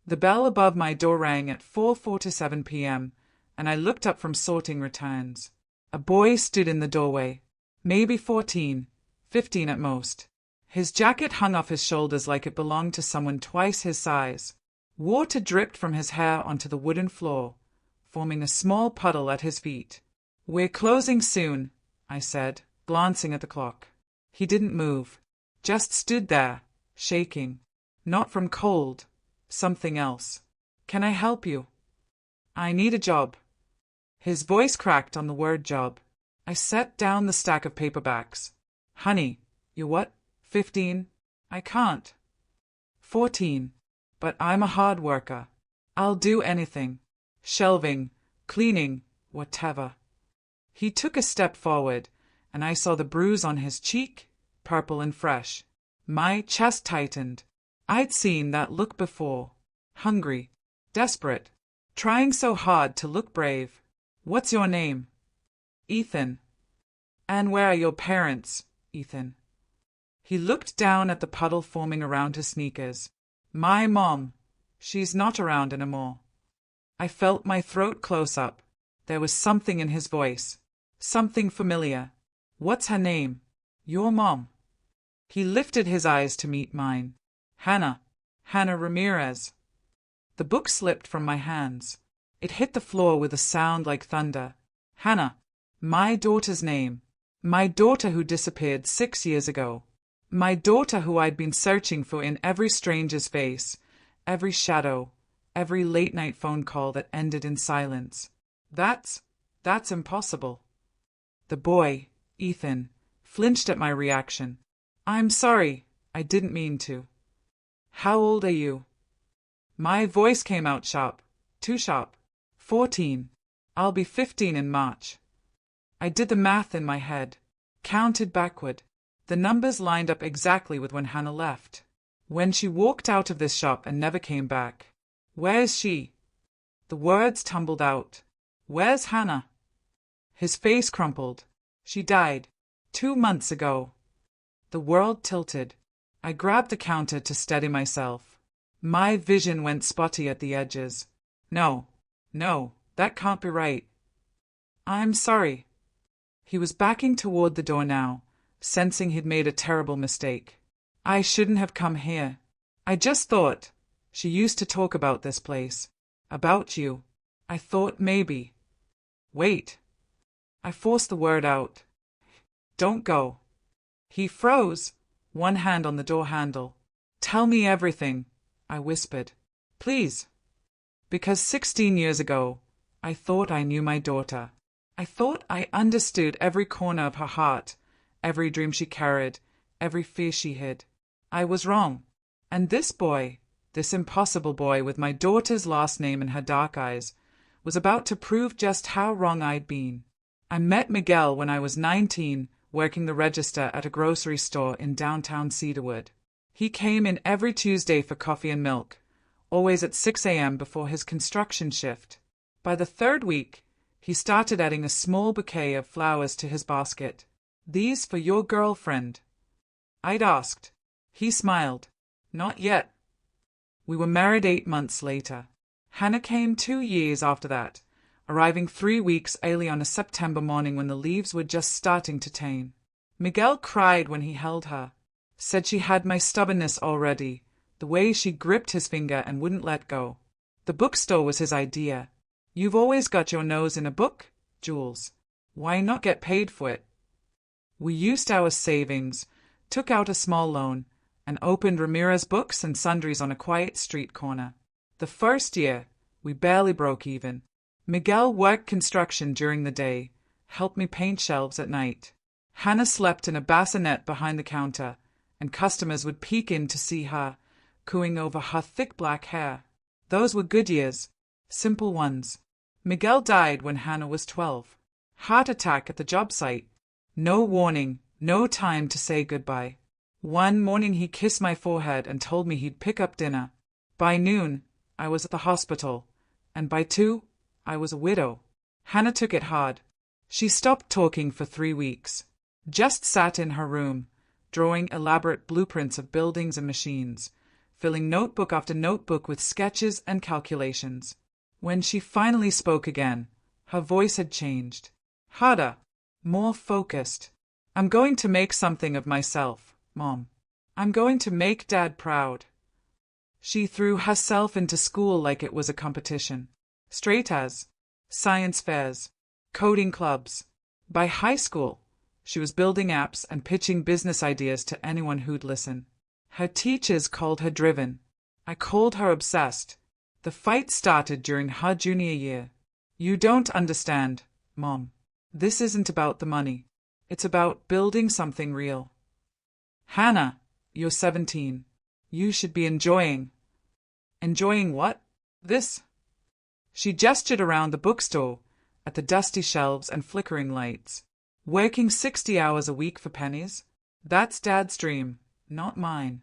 The bell above my door rang at 4:47 p.m., and I looked up from sorting returns. A boy stood in the doorway, maybe 14, 15 at most. His jacket hung off his shoulders like it belonged to someone twice his size. Water dripped from his hair onto the wooden floor, forming a small puddle at his feet. "We're closing soon," I said, glancing at the clock. He didn't move, just stood there, shaking. Not from cold, something else. "Can I help you?" "I need a job." His voice cracked on the word job. I set down the stack of paperbacks. "Honey, you're what, 15? I can't." 14. "But I'm a hard worker. I'll do anything. Shelving, cleaning, whatever." He took a step forward, and I saw the bruise on his cheek, purple and fresh. My chest tightened. I'd seen that look before. Hungry, desperate, trying so hard to look brave. "What's your name?" "Ethan." "And where are your parents, Ethan?" He looked down at the puddle forming around his sneakers. "My mom. She's not around anymore." I felt my throat close up. There was something in his voice. Something familiar. "What's her name?" "Your mom." He lifted his eyes to meet mine. "Hannah. Hannah Ramirez." The book slipped from my hands. It hit the floor with a sound like thunder. Hannah. My daughter's name. My daughter who disappeared 6 years ago. My daughter who I'd been searching for in every stranger's face, every shadow, every late-night phone call that ended in silence. That's impossible. The boy, Ethan, flinched at my reaction. "I'm sorry, I didn't mean to." "How old are you?" My voice came out sharp, too sharp. 14. I'll be 15 in March. I did the math in my head, counted backward. The numbers lined up exactly with when Hannah left. When she walked out of this shop and never came back. "Where's she?" The words tumbled out. "Where's Hannah?" His face crumpled. "She died 2 months ago." The world tilted. I grabbed the counter to steady myself. My vision went spotty at the edges. No, that can't be right. "I'm sorry." He was backing toward the door now, sensing he'd made a terrible mistake. "I shouldn't have come here. I just thought, she used to talk about this place. About you. I thought maybe." "Wait." I forced the word out. "Don't go." He froze, one hand on the door handle. "Tell me everything," I whispered. "Please." Because 16 years ago, I thought I knew my daughter. I thought I understood every corner of her heart, every dream she carried, every fear she hid. I was wrong. And this boy, this impossible boy with my daughter's last name in her dark eyes, was about to prove just how wrong I'd been. I met Miguel when I was 19, working the register at a grocery store in downtown Cedarwood. He came in every Tuesday for coffee and milk, always at 6 a.m. before his construction shift. By the 3rd week, he started adding a small bouquet of flowers to his basket. "These for your girlfriend?" I'd asked. He smiled. "Not yet." We were married 8 months later. Hannah came 2 years after that, arriving 3 weeks early on a September morning when the leaves were just starting to turn. Miguel cried when he held her, said she had my stubbornness already, the way she gripped his finger and wouldn't let go. The bookstore was his idea. "You've always got your nose in a book, Jules. Why not get paid for it?" We used our savings, took out a small loan, and opened Ramirez Books and Sundries on a quiet street corner. The first year, we barely broke even. Miguel worked construction during the day, helped me paint shelves at night. Hannah slept in a bassinet behind the counter, and customers would peek in to see her, cooing over her thick black hair. Those were good years, simple ones. Miguel died when Hannah was 12. Heart attack at the job site. No warning, no time to say goodbye. One morning he kissed my forehead and told me he'd pick up dinner. By noon, I was at the hospital, and by 2, I was a widow. Hannah took it hard. She stopped talking for 3 weeks. Just sat in her room, drawing elaborate blueprints of buildings and machines, filling notebook after notebook with sketches and calculations. When she finally spoke again, her voice had changed. Harder, more focused. I'm going to make something of myself, Mom. I'm going to make Dad proud. She threw herself into school like it was a competition. Straight A's, science fairs, coding clubs. By high school, she was building apps and pitching business ideas to anyone who'd listen. Her teachers called her driven. I called her obsessed. The fight started during her junior year. You don't understand, Mom. This isn't about the money. It's about building something real. Hannah, you're 17. You should be enjoying. Enjoying what? This? She gestured around the bookstore, at the dusty shelves and flickering lights. Working 60 hours a week for pennies? That's Dad's dream, not mine.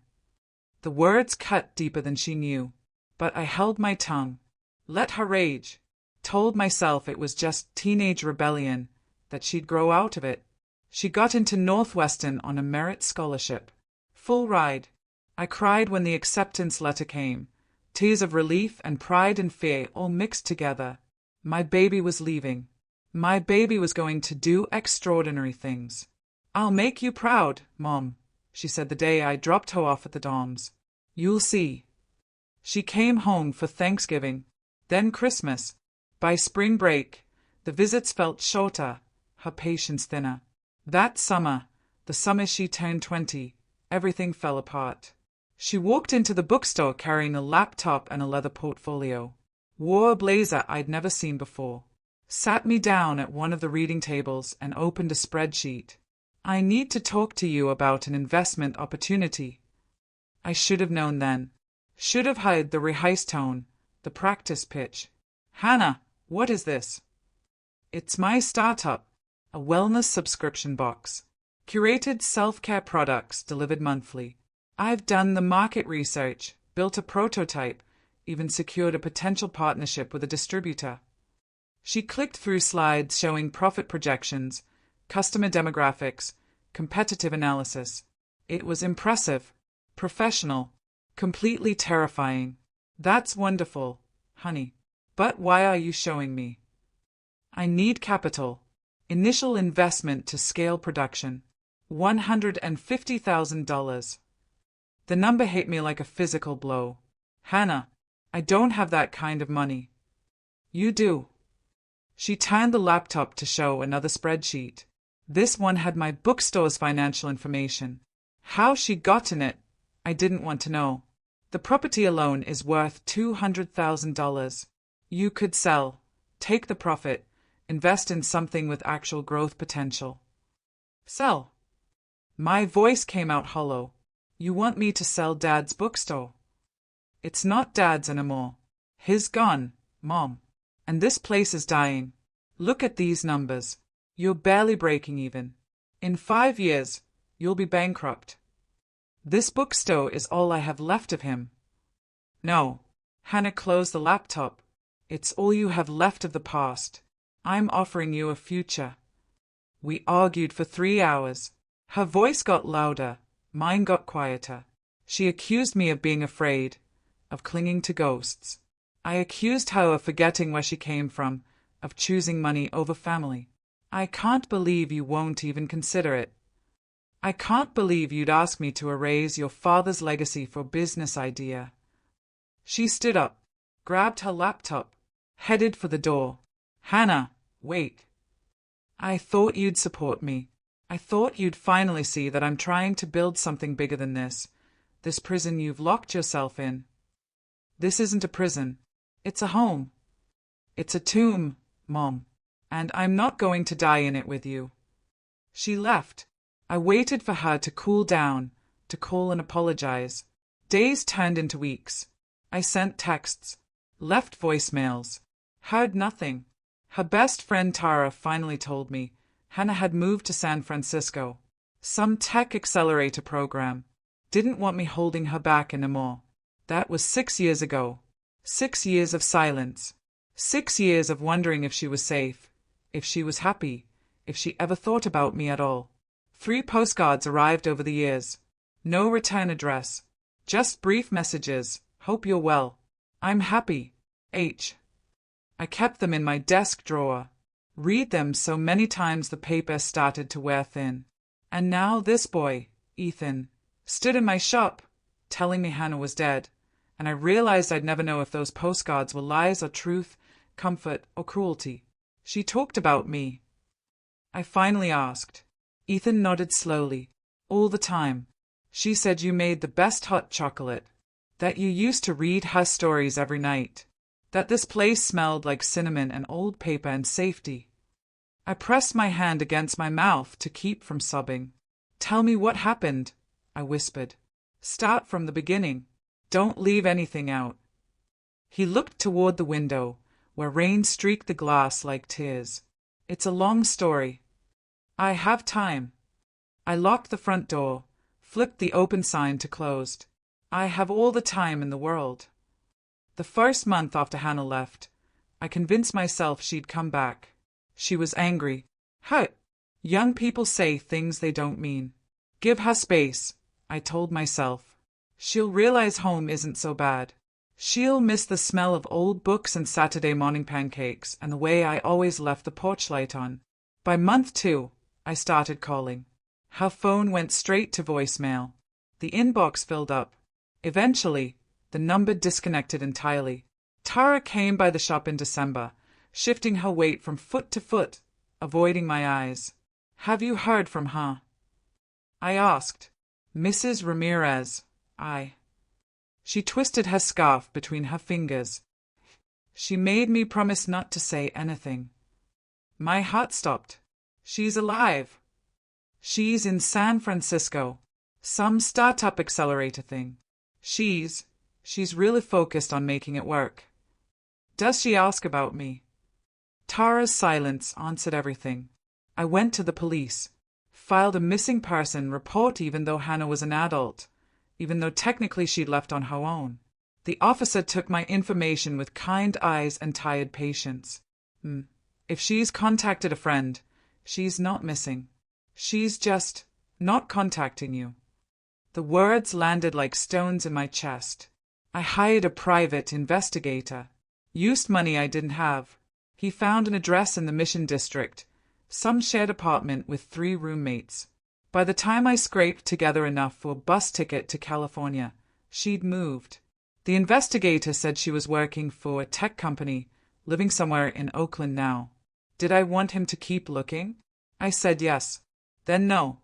The words cut deeper than she knew, but I held my tongue. Let her rage. Told myself it was just teenage rebellion, that she'd grow out of it. She got into Northwestern on a merit scholarship. Full ride. I cried when the acceptance letter came. Tears of relief and pride and fear all mixed together. My baby was leaving. My baby was going to do extraordinary things. I'll make you proud, Mom, she said the day I dropped her off at the dorms. You'll see. She came home for Thanksgiving, then Christmas. By spring break, the visits felt shorter, her patience thinner. That summer, the summer she turned 20, everything fell apart. She walked into the bookstore carrying a laptop and a leather portfolio. Wore a blazer I'd never seen before. Sat me down at one of the reading tables and opened a spreadsheet. I need to talk to you about an investment opportunity. I should have known then. Should have heard the rehearsed tone, the practice pitch. Hannah, what is this? It's my startup, a wellness subscription box. Curated self-care products delivered monthly. I've done the market research, built a prototype, even secured a potential partnership with a distributor. She clicked through slides showing profit projections, customer demographics, competitive analysis. It was impressive, professional, completely terrifying. That's wonderful, honey. But why are you showing me? I need capital. Initial investment to scale production. $150,000. The number hit me like a physical blow. Hannah, I don't have that kind of money. You do. She turned the laptop to show another spreadsheet. This one had my bookstore's financial information. How she'd gotten it, I didn't want to know. The property alone is worth $200,000. You could sell, take the profit, invest in something with actual growth potential. Sell. My voice came out hollow. You want me to sell Dad's bookstore? It's not Dad's anymore. He's gone, Mom. And this place is dying. Look at these numbers. You're barely breaking even. In 5 years, you'll be bankrupt. This bookstore is all I have left of him. No. Hannah closed the laptop. It's all you have left of the past. I'm offering you a future. We argued for 3 hours. Her voice got louder. Mine got quieter. She accused me of being afraid, of clinging to ghosts. I accused her of forgetting where she came from, of choosing money over family. I can't believe you won't even consider it. I can't believe you'd ask me to erase your father's legacy for a business idea. She stood up, grabbed her laptop, headed for the door. Hannah, wait. I thought you'd support me. I thought you'd finally see that I'm trying to build something bigger than this prison you've locked yourself in. This isn't a prison. It's a home. It's a tomb, Mom. And I'm not going to die in it with you. She left. I waited for her to cool down, to call and apologize. Days turned into weeks. I sent texts, left voicemails, heard nothing. Her best friend Tara finally told me Hannah had moved to San Francisco. Some tech accelerator program. Didn't want me holding her back anymore. That was 6 years ago. 6 years of silence. 6 years of wondering if she was safe, if she was happy, if she ever thought about me at all. 3 postcards arrived over the years. No return address. Just brief messages. Hope you're well. I'm happy. H. I kept them in my desk drawer. Read them so many times the paper started to wear thin. And now this boy, Ethan, stood in my shop, telling me Hannah was dead, and I realized I'd never know if those postcards were lies or truth, comfort or cruelty. She talked about me. I finally asked. Ethan nodded slowly. All the time. She said you made the best hot chocolate, that you used to read her stories every night, that this place smelled like cinnamon and old paper and safety. I pressed my hand against my mouth to keep from sobbing. Tell me what happened, I whispered. Start from the beginning. Don't leave anything out. He looked toward the window, where rain streaked the glass like tears. It's a long story. I have time. I locked the front door, flipped the open sign to closed. I have all the time in the world. The first month after Hannah left, I convinced myself she'd come back. She was angry, hurt. Young people say things they don't mean. Give her space, I told myself. She'll realize home isn't so bad. She'll miss the smell of old books and Saturday morning pancakes and the way I always left the porch light on. By month 2, I started calling. Her phone went straight to voicemail. The inbox filled up. Eventually, the number disconnected entirely. Tara came by the shop in December, shifting her weight from foot to foot, avoiding my eyes. Have you heard from her? I asked. Mrs. Ramirez, She twisted her scarf between her fingers. She made me promise not to say anything. My heart stopped. She's alive. She's in San Francisco. Some startup accelerator thing. She's really focused on making it work. Does she ask about me? Tara's silence answered everything. I went to the police, filed a missing person report even though Hannah was an adult, even though technically she'd left on her own. The officer took my information with kind eyes and tired patience. If she's contacted a friend, she's not missing. She's just not contacting you. The words landed like stones in my chest. I hired a private investigator. Used money I didn't have. He found an address in the Mission District, some shared apartment with 3 roommates. By the time I scraped together enough for a bus ticket to California, she'd moved. The investigator said she was working for a tech company, living somewhere in Oakland now. Did I want him to keep looking? I said yes. Then no.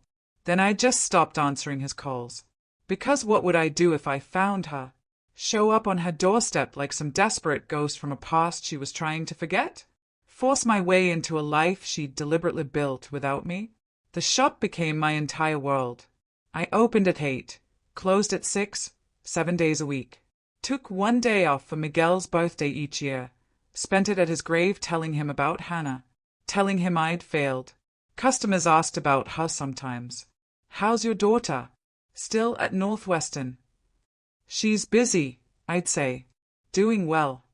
Then I just stopped answering his calls. Because what would I do if I found her? Show up on her doorstep like some desperate ghost from a past she was trying to forget? Force my way into a life she'd deliberately built without me? The shop became my entire world. I opened at 8, closed at 6, 7 days a week. Took 1 day off for Miguel's birthday each year. Spent it at his grave telling him about Hannah. Telling him I'd failed. Customers asked about her sometimes. How's your daughter? Still at Northwestern. She's busy, I'd say. Doing well.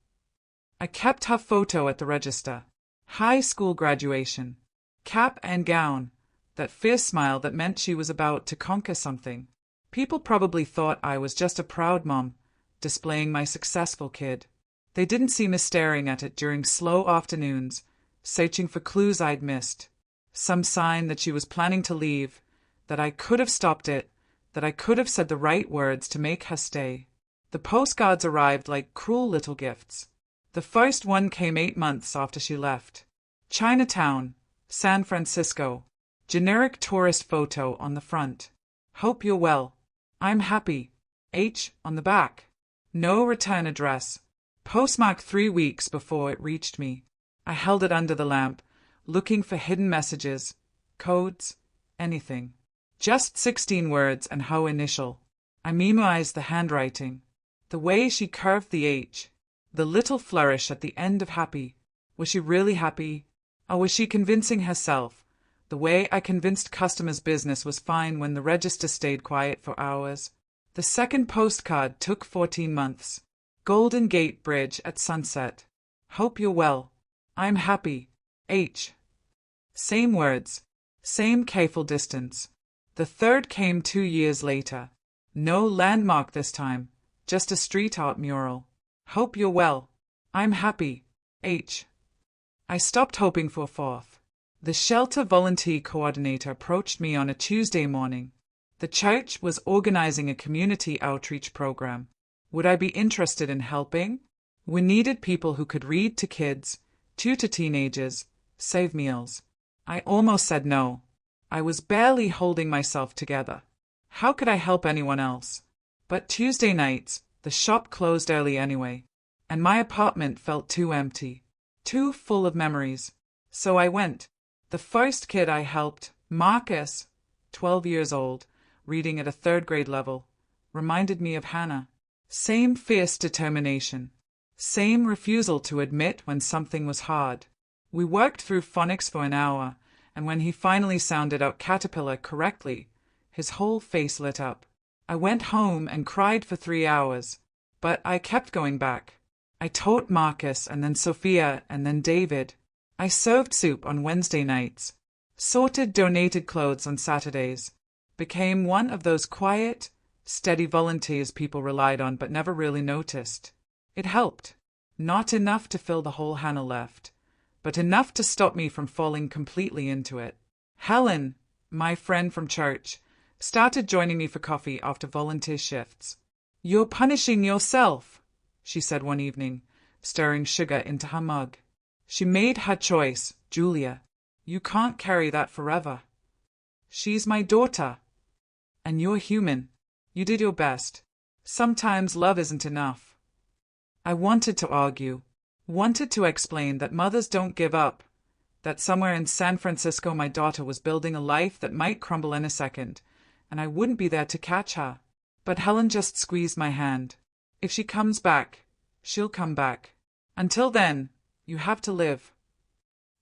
I kept her photo at the register. High school graduation. Cap and gown. That fierce smile that meant she was about to conquer something. People probably thought I was just a proud mom, displaying my successful kid. They didn't see me staring at it during slow afternoons, searching for clues I'd missed. Some sign that she was planning to leave, that I could have stopped it, that I could have said the right words to make her stay. The postcards arrived like cruel little gifts. The first one came 8 months after she left. Chinatown, San Francisco. Generic tourist photo on the front. Hope you're well. I'm happy. H on the back. No return address. Postmarked 3 weeks before it reached me. I held it under the lamp, looking for hidden messages, codes, anything. Just 16 words and her initial. I memorized the handwriting. The way she curved the H. The little flourish at the end of happy. Was she really happy? Or was she convincing herself? The way I convinced customers business was fine when the register stayed quiet for hours. The second postcard took 14 months. Golden Gate Bridge at sunset. Hope you're well. I'm happy. H. Same words. Same careful distance. The third came 2 years later. No landmark this time, just a street art mural. Hope you're well. I'm happy. H. I stopped hoping for a fourth. The shelter volunteer coordinator approached me on a Tuesday morning. The church was organizing a community outreach program. Would I be interested in helping? We needed people who could read to kids, tutor teenagers, save meals. I almost said no. I was barely holding myself together. How could I help anyone else? But Tuesday nights, the shop closed early anyway, and my apartment felt too empty, too full of memories. So I went. The first kid I helped, Marcus, 12 years old, reading at a third-grade level, reminded me of Hannah. Same fierce determination. Same refusal to admit when something was hard. We worked through phonics for an hour, and when he finally sounded out caterpillar correctly, his whole face lit up. I went home and cried for 3 hours, but I kept going back. I taught Marcus and then Sophia and then David. I served soup on Wednesday nights, sorted donated clothes on Saturdays, became one of those quiet, steady volunteers people relied on but never really noticed. It helped. Not enough to fill the hole Hannah left, but enough to stop me from falling completely into it. Helen, my friend from church, started joining me for coffee after volunteer shifts. "You're punishing yourself," she said one evening, stirring sugar into her mug. "She made her choice, Julia. You can't carry that forever. She's my daughter. And you're human. You did your best. Sometimes love isn't enough." I wanted to argue, wanted to explain that mothers don't give up, that somewhere in San Francisco my daughter was building a life that might crumble in a second, and I wouldn't be there to catch her. But Helen just squeezed my hand. "If she comes back, she'll come back. Until then, you have to live."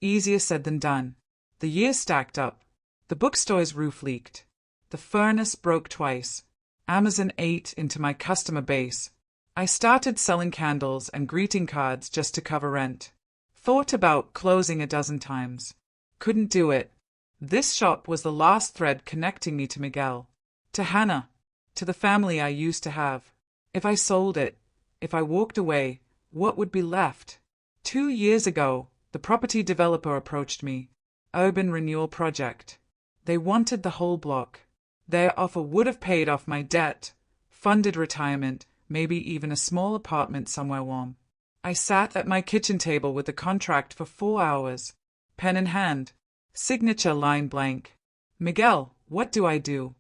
Easier said than done. The years stacked up. The bookstore's roof leaked. The furnace broke twice. Amazon ate into my customer base. I started selling candles and greeting cards just to cover rent. Thought about closing a dozen times. Couldn't do it. This shop was the last thread connecting me to Miguel, to Hannah, to the family I used to have. If I sold it, if I walked away, what would be left? 2 years ago, the property developer approached me. Urban renewal project. They wanted the whole block. Their offer would have paid off my debt, funded retirement, maybe even a small apartment somewhere warm. I sat at my kitchen table with the contract for 4 hours, pen in hand, signature line blank. "Miguel, what do I do?"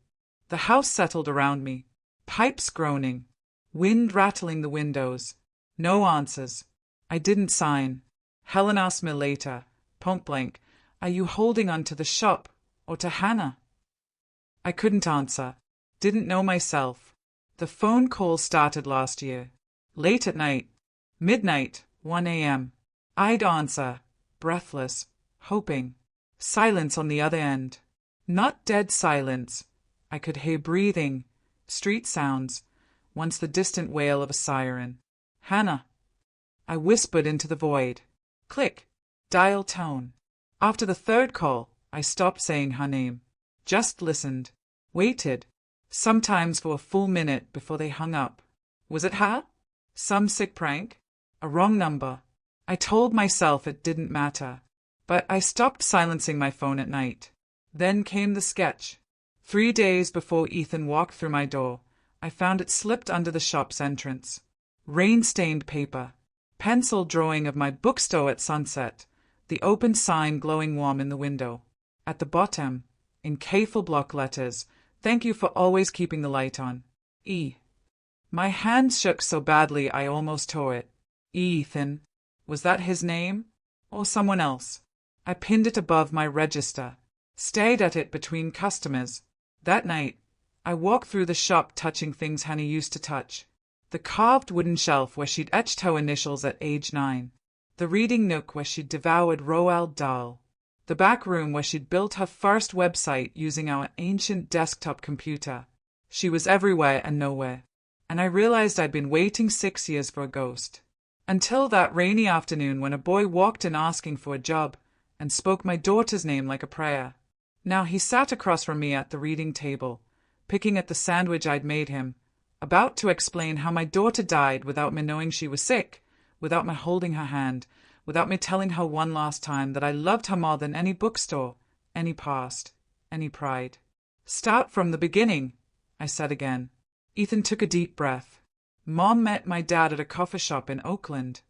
The house settled around me, pipes groaning, wind rattling the windows. No answers. I didn't sign. Helen asked me later, point blank, "Are you holding on to the shop or to Hannah?" I couldn't answer. Didn't know myself. The phone call started last year. Late at night. Midnight, 1 a.m. I'd answer, breathless, hoping. Silence on the other end. Not dead silence. I could hear breathing, street sounds, once the distant wail of a siren. "Hannah." I whispered into the void. Click. Dial tone. After the third call, I stopped saying her name. Just listened. Waited. Sometimes for a full minute before they hung up. Was it her? Some sick prank? A wrong number? I told myself it didn't matter. But I stopped silencing my phone at night. Then came the sketch. 3 days before Ethan walked through my door, I found it slipped under the shop's entrance. Rain-stained paper. Pencil drawing of my bookstore at sunset. The open sign glowing warm in the window. At the bottom, in K-full block letters, "Thank you for always keeping the light on. E." My hand shook so badly I almost tore it. Ethan. Was that his name? Or someone else? I pinned it above my register. Stared at it between customers. That night, I walked through the shop touching things Hannah used to touch. The carved wooden shelf where she'd etched her initials at age 9. The reading nook where she'd devoured Roald Dahl. The back room where she'd built her first website using our ancient desktop computer. She was everywhere and nowhere. And I realized I'd been waiting 6 years for a ghost. Until that rainy afternoon when a boy walked in asking for a job and spoke my daughter's name like a prayer. Now he sat across from me at the reading table, picking at the sandwich I'd made him, about to explain how my daughter died without me knowing she was sick, without me holding her hand, without me telling her one last time that I loved her more than any bookstore, any past, any pride. Start from the beginning, I said again. Ethan took a deep breath. Mom met my dad at a coffee shop in Oakland.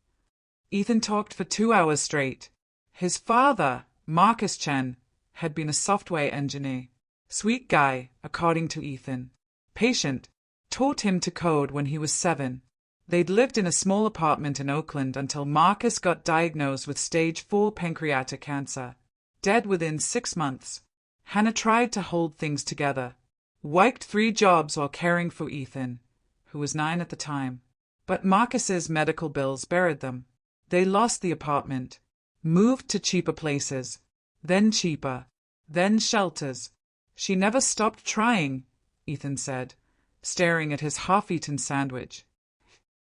Ethan talked for 2 hours straight. His father, Marcus Chen, had been a software engineer. Sweet guy, according to Ethan. Patient. Taught him to code when he was 7. They'd lived in a small apartment in Oakland until Marcus got diagnosed with stage 4 pancreatic cancer. Dead within 6 months. Hannah tried to hold things together. Worked 3 jobs while caring for Ethan, who was 9 at the time. But Marcus's medical bills buried them. They lost the apartment. Moved to cheaper places. Then cheaper. Then shelters. She never stopped trying, Ethan said, staring at his half-eaten sandwich.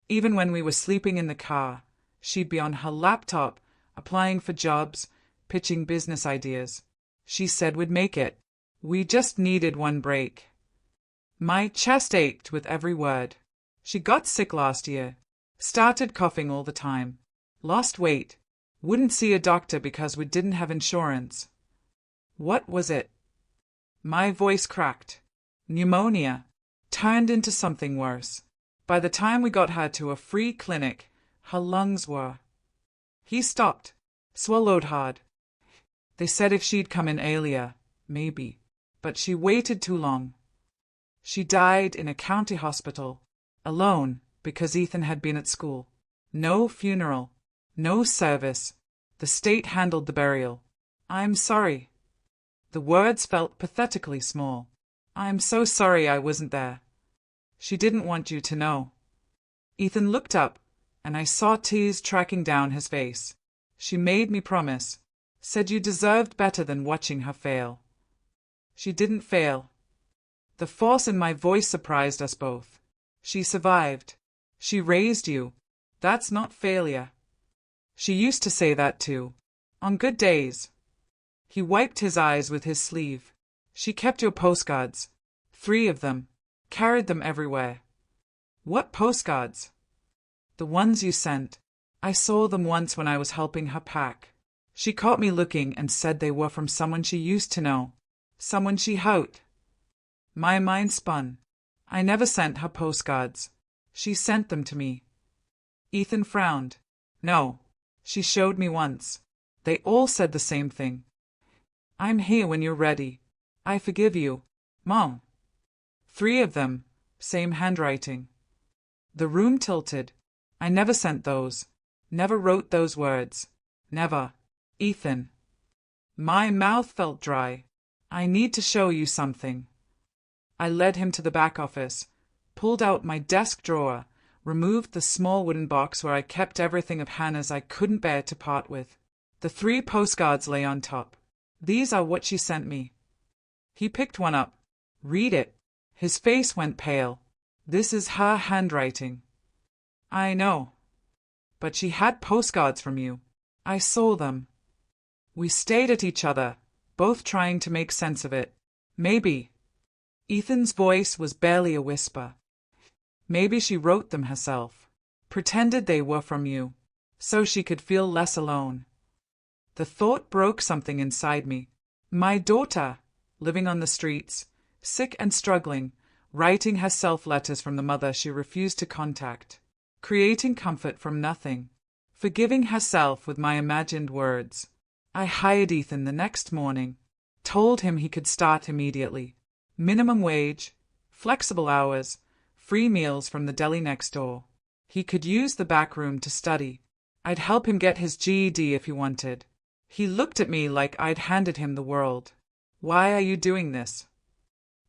Even when we were sleeping in the car, she'd be on her laptop, applying for jobs, pitching business ideas. She said we'd make it. We just needed one break. My chest ached with every word. She got sick last year. Started coughing all the time. Lost weight. Wouldn't see a doctor because we didn't have insurance. What was it? My voice cracked. Pneumonia. Turned into something worse. By the time we got her to a free clinic, her lungs were... He stopped. Swallowed hard. They said if she'd come in earlier, maybe. But she waited too long. She died in a county hospital. Alone, because Ethan had been at school. No funeral. No service. The state handled the burial. I'm sorry. The words felt pathetically small. I'm so sorry I wasn't there. She didn't want you to know. Ethan looked up, and I saw tears tracking down his face. She made me promise. Said you deserved better than watching her fail. She didn't fail. The force in my voice surprised us both. She survived. She raised you. That's not failure. She used to say that too. On good days. He wiped his eyes with his sleeve. She kept your postcards. 3 of them. Carried them everywhere. What postcards? The ones you sent. I saw them once when I was helping her pack. She caught me looking and said they were from someone she used to know. Someone she hoped. My mind spun. I never sent her postcards. She sent them to me. Ethan frowned. No. She showed me once. They all said the same thing. I'm here when you're ready. I forgive you, Mom. 3 of them, same handwriting. The room tilted. I never sent those. Never wrote those words. Never. Ethan. My mouth felt dry. I need to show you something. I led him to the back office, pulled out my desk drawer, removed the small wooden box where I kept everything of Hannah's I couldn't bear to part with. The 3 postcards lay on top. These are what she sent me. He picked one up. Read it. His face went pale. This is her handwriting. I know. But she had postcards from you. I saw them. We stayed at each other, both trying to make sense of it. Maybe. Ethan's voice was barely a whisper. Maybe she wrote them herself. Pretended they were from you, so she could feel less alone. The thought broke something inside me. My daughter, living on the streets, sick and struggling, writing herself letters from the mother she refused to contact, creating comfort from nothing, forgiving herself with my imagined words. I hired Ethan the next morning, told him he could start immediately. Minimum wage, flexible hours, free meals from the deli next door. He could use the back room to study. I'd help him get his GED if he wanted. He looked at me like I'd handed him the world. Why are you doing this?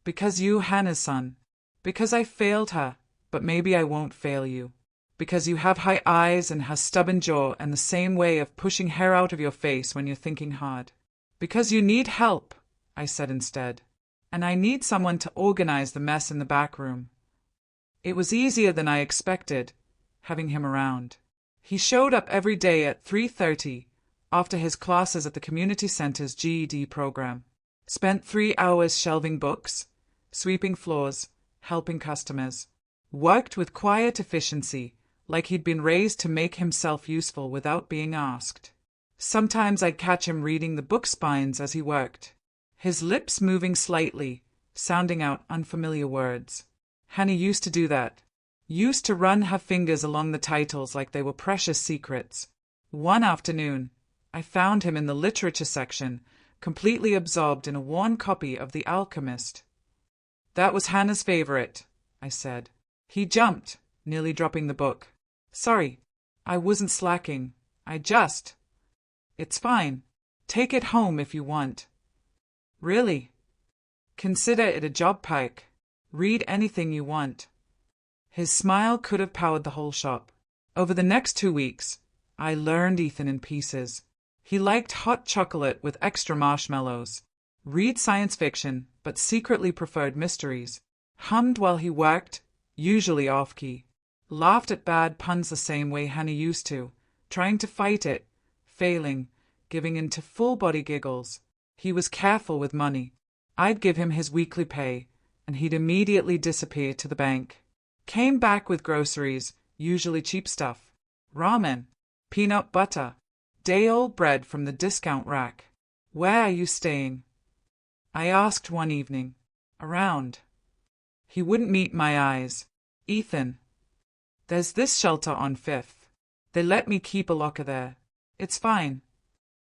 Because you, Hannah's son. Because I failed her, but maybe I won't fail you. Because you have high eyes and her stubborn jaw and the same way of pushing hair out of your face when you're thinking hard. Because you need help, I said instead. And I need someone to organize the mess in the back room. It was easier than I expected, having him around. He showed up every day at 3:30, after his classes at the community center's GED program. Spent 3 hours shelving books, sweeping floors, helping customers. Worked with quiet efficiency, like he'd been raised to make himself useful without being asked. Sometimes I'd catch him reading the book spines as he worked, his lips moving slightly, sounding out unfamiliar words. Hannah used to do that. Used to run her fingers along the titles like they were precious secrets. One afternoon, I found him in the literature section, completely absorbed in a worn copy of The Alchemist. "That was Hannah's favorite," I said. He jumped, nearly dropping the book. "Sorry, I wasn't slacking. It's fine. Take it home if you want." "Really?" "Consider it a job pike. Read anything you want." His smile could have powered the whole shop. Over the next 2 weeks, I learned Ethan in pieces. He liked hot chocolate with extra marshmallows. Read science fiction, but secretly preferred mysteries. Hummed while he worked, usually off-key. Laughed at bad puns the same way Hannah used to, trying to fight it, failing, giving in to full-body giggles. He was careful with money. I'd give him his weekly pay, and he'd immediately disappear to the bank. Came back with groceries, usually cheap stuff. Ramen, peanut butter, day-old bread from the discount rack. "Where are you staying?" I asked one evening. "Around." He wouldn't meet my eyes. "Ethan, there's this shelter on 5th. They let me keep a locker there. It's fine."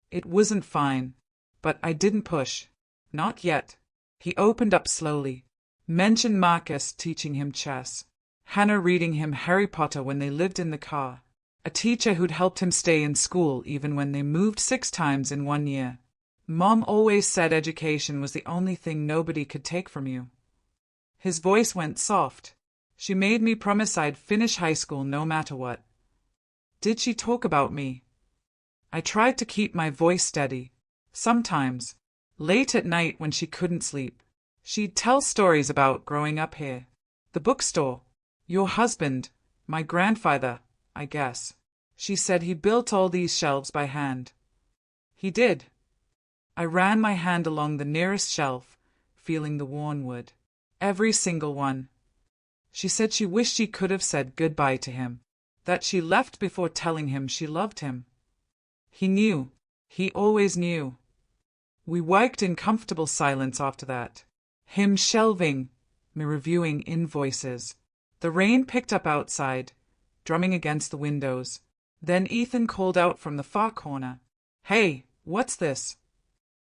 It wasn't fine, but I didn't push. Not yet. He opened up slowly. Mentioned Marcus teaching him chess. Hannah reading him Harry Potter when they lived in the car. A teacher who'd helped him stay in school even when they moved 6 times in 1 year. Mom always said education was the only thing nobody could take from you. His voice went soft. She made me promise I'd finish high school no matter what. Did she talk about me? I tried to keep my voice steady. Sometimes, late at night when she couldn't sleep, she'd tell stories about growing up here. The bookstore. Your husband, my grandfather, I guess. She said he built all these shelves by hand. He did. I ran my hand along the nearest shelf, feeling the worn wood. Every single one. She said she wished she could have said goodbye to him, that she left before telling him she loved him. He knew. He always knew. We worked in comfortable silence after that. Him shelving, me reviewing invoices. The rain picked up outside, drumming against the windows. Then Ethan called out from the far corner, "Hey, what's this?"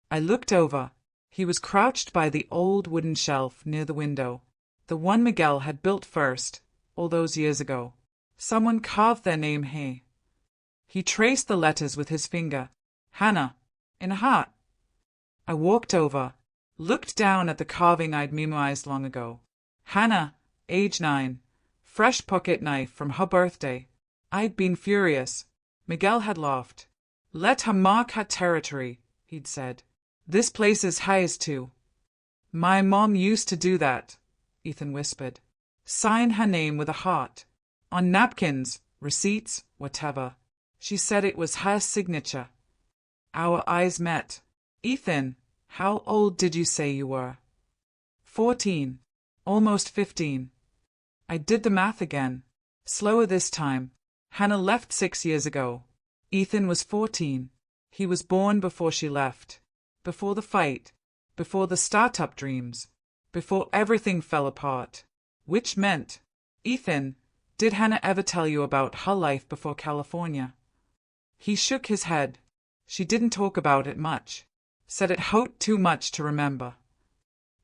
I looked over. He was crouched by the old wooden shelf near the window, the one Miguel had built first, all those years ago. Someone carved their name here. He traced the letters with his finger. Hannah, in a heart. I walked over, looked down at the carving I'd memorized long ago. Hannah, age 9, fresh pocket knife from her birthday. I'd been furious. Miguel had laughed. "Let her mark her territory," he'd said. "This place is hers too." "My mom used to do that," Ethan whispered. "Sign her name with a heart. On napkins, receipts, whatever. She said it was her signature." Our eyes met. "Ethan, how old did you say you were?" 14. Almost 15. I did the math again. Slower this time. Hannah left 6 years ago. Ethan was 14. He was born before she left. Before the fight. Before the startup dreams. Before everything fell apart. Which meant, Ethan, did Hannah ever tell you about her life before California? He shook his head. She didn't talk about it much. Said it hurt too much to remember.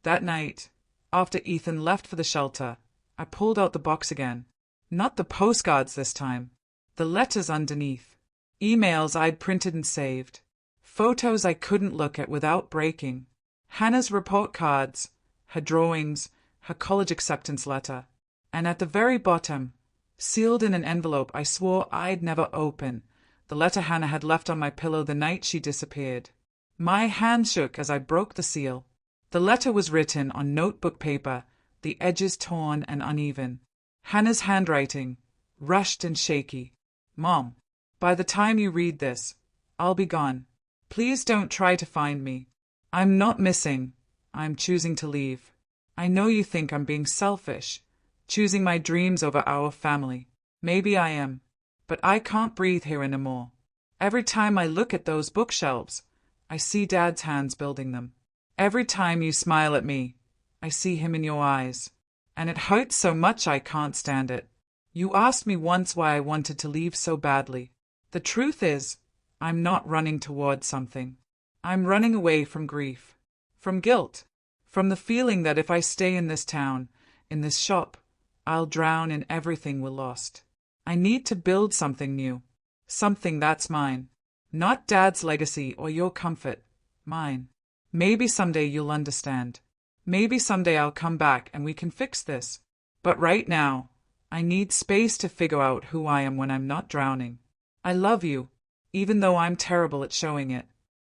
That night, after Ethan left for the shelter, I pulled out the box again. Not the postcards this time. The letters underneath. Emails I'd printed and saved. Photos I couldn't look at without breaking. Hannah's report cards, her drawings, her college acceptance letter. And at the very bottom, sealed in an envelope I swore I'd never open, the letter Hannah had left on my pillow the night she disappeared. My hand shook as I broke the seal. The letter was written on notebook paper, the edges torn and uneven. Hannah's handwriting, rushed and shaky. "Mom, by the time you read this, I'll be gone. Please don't try to find me. I'm not missing. I'm choosing to leave. I know you think I'm being selfish, choosing my dreams over our family. Maybe I am. But I can't breathe here anymore. Every time I look at those bookshelves, I see Dad's hands building them. Every time you smile at me, I see him in your eyes. And it hurts so much I can't stand it. You asked me once why I wanted to leave so badly. The truth is, I'm not running towards something. I'm running away from grief, from guilt, from the feeling that if I stay in this town, in this shop, I'll drown in everything we're lost. I need to build something new, something that's mine. Not Dad's legacy or your comfort, mine. Maybe someday you'll understand. Maybe someday I'll come back and we can fix this. But right now, I need space to figure out who I am when I'm not drowning. I love you, even though I'm terrible at showing it.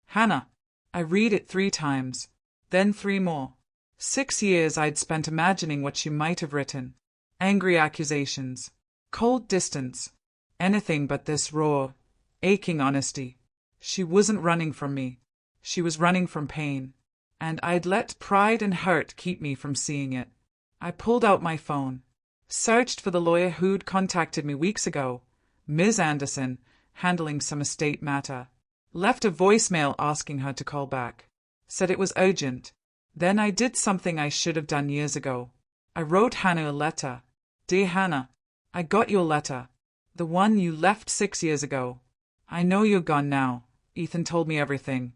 Hannah. I read it 3 times, then 3 more. 6 years I'd spent imagining what she might have written. Angry accusations, cold distance, anything but this raw, aching honesty. She wasn't running from me. She was running from pain. And I'd let pride and hurt keep me from seeing it. I pulled out my phone, searched for the lawyer who'd contacted me weeks ago, Ms. Anderson, handling some estate matter. Left a voicemail asking her to call back. Said it was urgent. Then I did something I should have done years ago. I wrote Hannah a letter. Dear Hannah, I got your letter. The one you left 6 years ago. I know you're gone now. Ethan told me everything.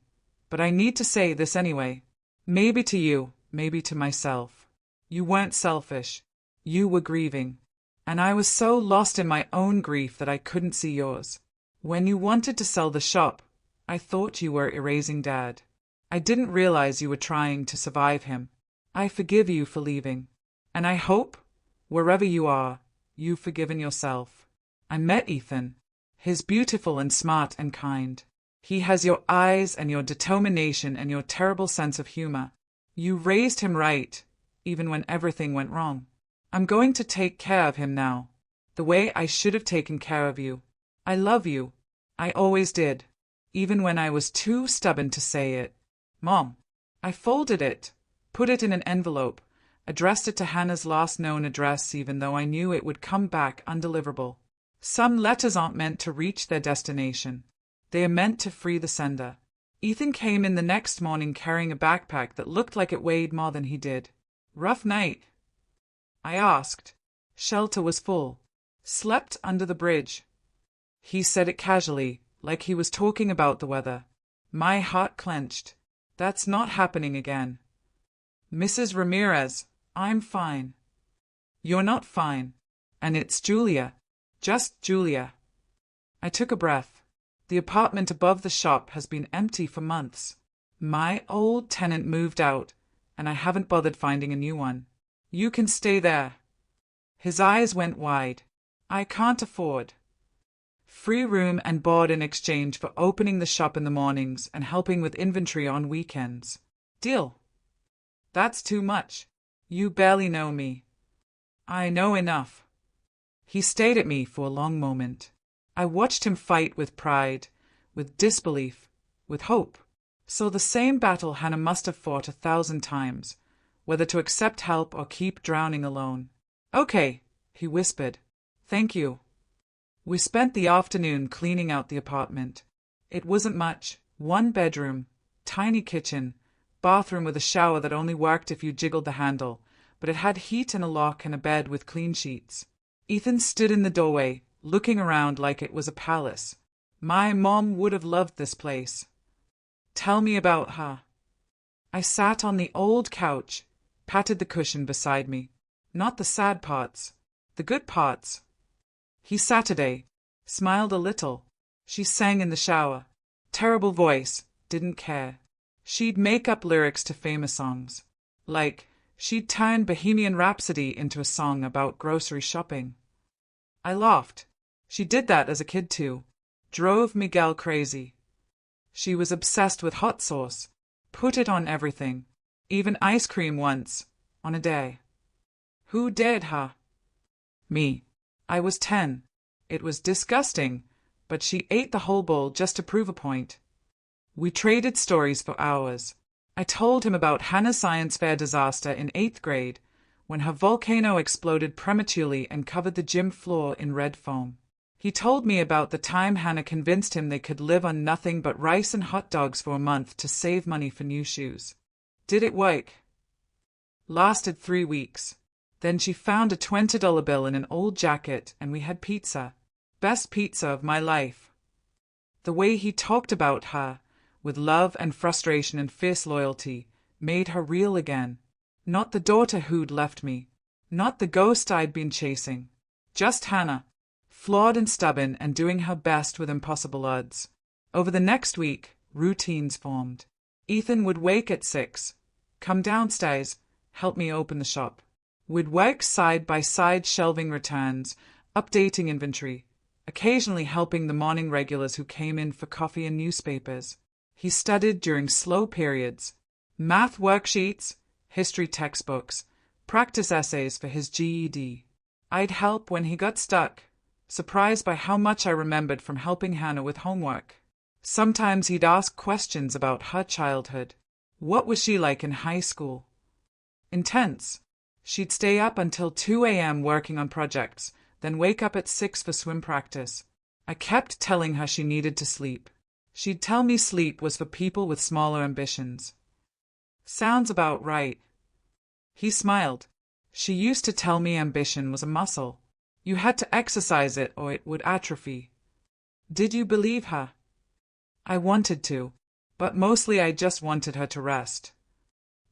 But I need to say this anyway. Maybe to you, maybe to myself. You weren't selfish. You were grieving. And I was so lost in my own grief that I couldn't see yours. When you wanted to sell the shop, I thought you were erasing Dad. I didn't realize you were trying to survive him. I forgive you for leaving. And I hope, wherever you are, you've forgiven yourself. I met Ethan. He's beautiful and smart and kind. He has your eyes and your determination and your terrible sense of humor. You raised him right, even when everything went wrong. I'm going to take care of him now, the way I should have taken care of you. I love you. I always did, even when I was too stubborn to say it. Mom. I folded it, put it in an envelope, addressed it to Hannah's last known address even though I knew it would come back undeliverable. Some letters aren't meant to reach their destination. They are meant to free the sender. Ethan came in the next morning carrying a backpack that looked like it weighed more than he did. Rough night? I asked. Shelter was full. Slept under the bridge. He said it casually, like he was talking about the weather. My heart clenched. That's not happening again. Mrs. Ramirez, I'm fine. You're not fine. And it's Julia. Just Julia. I took a breath. The apartment above the shop has been empty for months. My old tenant moved out, and I haven't bothered finding a new one. You can stay there. His eyes went wide. I can't afford. Free room and board in exchange for opening the shop in the mornings and helping with inventory on weekends. Deal. That's too much. You barely know me. I know enough. He stared at me for a long moment. I watched him fight with pride, with disbelief, with hope. So the same battle Hannah must have fought 1,000 times, whether to accept help or keep drowning alone. Okay, he whispered. Thank you. We spent the afternoon cleaning out the apartment. It wasn't much. 1 bedroom, tiny kitchen, bathroom with a shower that only worked if you jiggled the handle, but it had heat and a lock and a bed with clean sheets. Ethan stood in the doorway, looking around like it was a palace. My mom would have loved this place. Tell me about her. I sat on the old couch, patted the cushion beside me. Not the sad parts, the good parts. He Saturday, smiled a little. She sang in the shower. Terrible voice, didn't care. She'd make up lyrics to famous songs. Like, she'd turn Bohemian Rhapsody into a song about grocery shopping. I laughed. She did that as a kid too. Drove Miguel crazy. She was obsessed with hot sauce. Put it on everything. Even ice cream once, on a day. Who dared her? Me. I was 10. It was disgusting, but she ate the whole bowl just to prove a point. We traded stories for hours. I told him about Hannah's science fair disaster in 8th grade, when her volcano exploded prematurely and covered the gym floor in red foam. He told me about the time Hannah convinced him they could live on nothing but rice and hot dogs for a month to save money for new shoes. Did it work? Lasted 3 weeks. Then she found a $20 bill in an old jacket and we had pizza. Best pizza of my life. The way he talked about her, with love and frustration and fierce loyalty, made her real again. Not the daughter who'd left me. Not the ghost I'd been chasing. Just Hannah. Flawed and stubborn and doing her best with impossible odds. Over the next week, routines formed. Ethan would wake at 6, come downstairs, help me open the shop. We'd work side by side shelving returns, updating inventory, occasionally helping the morning regulars who came in for coffee and newspapers. He studied during slow periods. Math worksheets, history textbooks, practice essays for his GED. I'd help when he got stuck, surprised by how much I remembered from helping Hannah with homework. Sometimes he'd ask questions about her childhood. What was she like in high school? Intense. She'd stay up until 2 a.m. working on projects, then wake up at 6 for swim practice. I kept telling her she needed to sleep. She'd tell me sleep was for people with smaller ambitions. Sounds about right. He smiled. She used to tell me ambition was a muscle. You had to exercise it or it would atrophy. Did you believe her? I wanted to, but mostly I just wanted her to rest.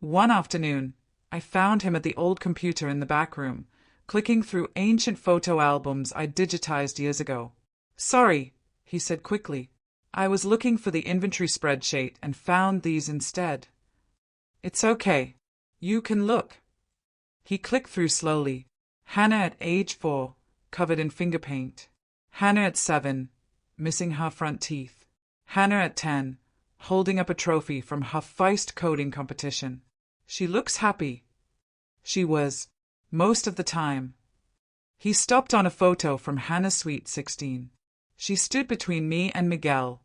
One afternoon, I found him at the old computer in the back room, clicking through ancient photo albums I'd digitized years ago. Sorry, he said quickly. I was looking for the inventory spreadsheet and found these instead. It's okay. You can look. He clicked through slowly. Hannah at age 4, covered in finger paint. Hannah at 7, missing her front teeth. Hannah at 10, holding up a trophy from her Feist coding competition. She looks happy. She was, most of the time. He stopped on a photo from Hannah's Sweet 16. She stood between me and Miguel,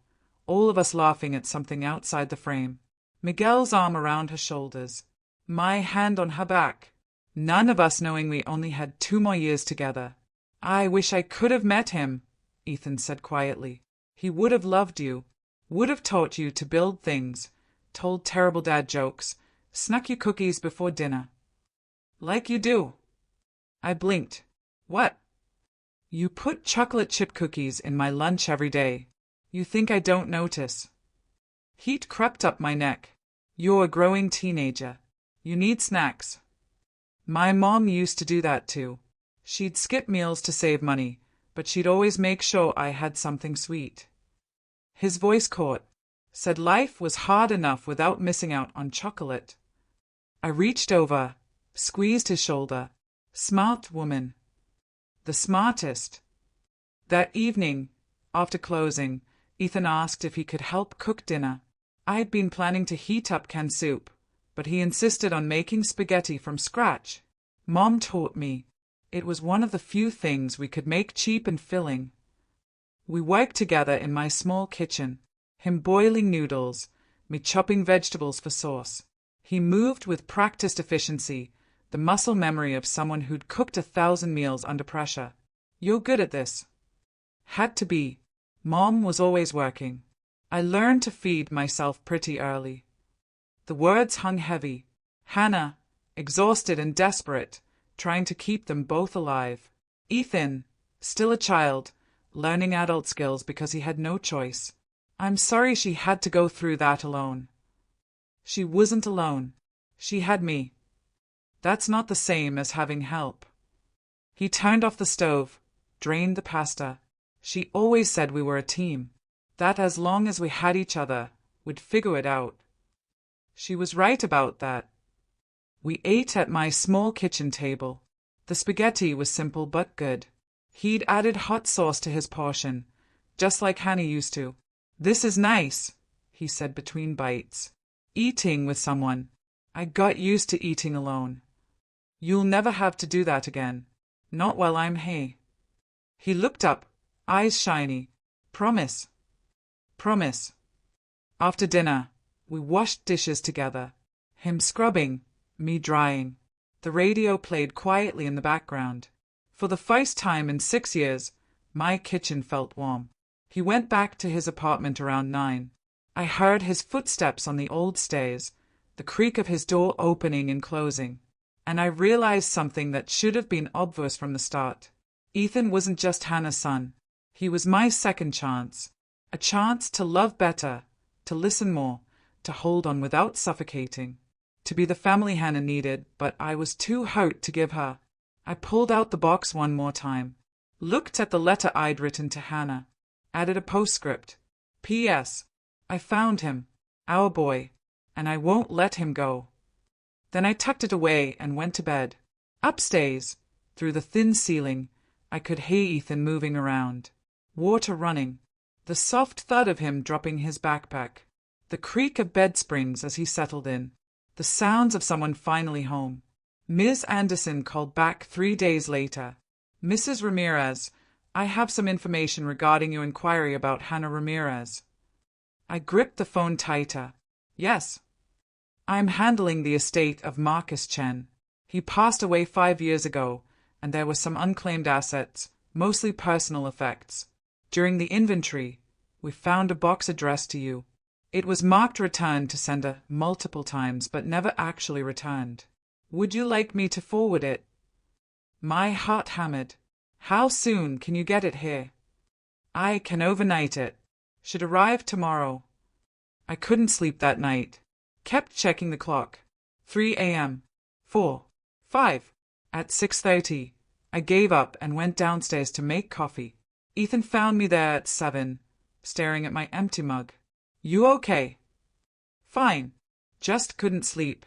all of us laughing at something outside the frame. Miguel's arm around her shoulders, my hand on her back. None of us knowing we only had 2 more years together. I wish I could have met him, Ethan said quietly. He would have loved you, would have taught you to build things, told terrible dad jokes, snuck you cookies before dinner. Like you do. I blinked. What? You put chocolate chip cookies in my lunch every day. You think I don't notice? Heat crept up my neck. You're a growing teenager. You need snacks. My mom used to do that too. She'd skip meals to save money, but she'd always make sure I had something sweet. His voice caught. Said life was hard enough without missing out on chocolate. I reached over, squeezed his shoulder. Smart woman. The smartest. That evening, after closing, Ethan asked if he could help cook dinner. I had been planning to heat up canned soup, but he insisted on making spaghetti from scratch. Mom taught me. It was one of the few things we could make cheap and filling. We worked together in my small kitchen, him boiling noodles, me chopping vegetables for sauce. He moved with practiced efficiency, the muscle memory of someone who'd cooked 1,000 meals under pressure. You're good at this. Had to be. Mom was always working. I learned to feed myself pretty early. The words hung heavy. Hannah, exhausted and desperate, trying to keep them both alive. Ethan, still a child, learning adult skills because he had no choice. I'm sorry she had to go through that alone. She wasn't alone. She had me. That's not the same as having help. He turned off the stove, drained the pasta. She always said we were a team, that as long as we had each other, we'd figure it out. She was right about that. We ate at my small kitchen table. The spaghetti was simple but good. He'd added hot sauce to his portion, just like Hannah used to. This is nice, he said between bites. Eating with someone. I got used to eating alone. You'll never have to do that again. Not while I'm here. He looked up, eyes shiny. Promise. Promise. After dinner, We washed dishes together. Him scrubbing, me drying. The radio played quietly in the background. For the first time in 6 years, my kitchen felt warm. He went back to his apartment around 9. I heard his footsteps on the old stairs, the creak of his door opening and closing. And I realized something that should have been obvious from the start. Ethan wasn't just Hannah's son. He was my second chance. A chance to love better, to listen more, to hold on without suffocating. To be the family Hannah needed, but I was too hurt to give her. I pulled out the box one more time. Looked at the letter I'd written to Hannah. Added a postscript. P.S. I found him. Our boy. And I won't let him go. Then I tucked it away and went to bed. Upstairs, through the thin ceiling, I could hear Ethan moving around. Water running. The soft thud of him dropping his backpack. The creak of bed springs as he settled in. The sounds of someone finally home. Ms. Anderson called back 3 days later. Mrs. Ramirez, I have some information regarding your inquiry about Hannah Ramirez. I gripped the phone tighter. Yes. I'm handling the estate of Marcus Chen. He passed away 5 years ago, and there were some unclaimed assets, mostly personal effects. During the inventory, we found a box addressed to you. It was marked returned to sender multiple times, but never actually returned. Would you like me to forward it? My heart hammered. How soon can you get it here? I can overnight it. Should arrive tomorrow. I couldn't sleep that night. Kept checking the clock. 3 a.m. 4. 5. At 6:30, I gave up and went downstairs to make coffee. Ethan found me there at 7, staring at my empty mug. You okay? Fine. Just couldn't sleep.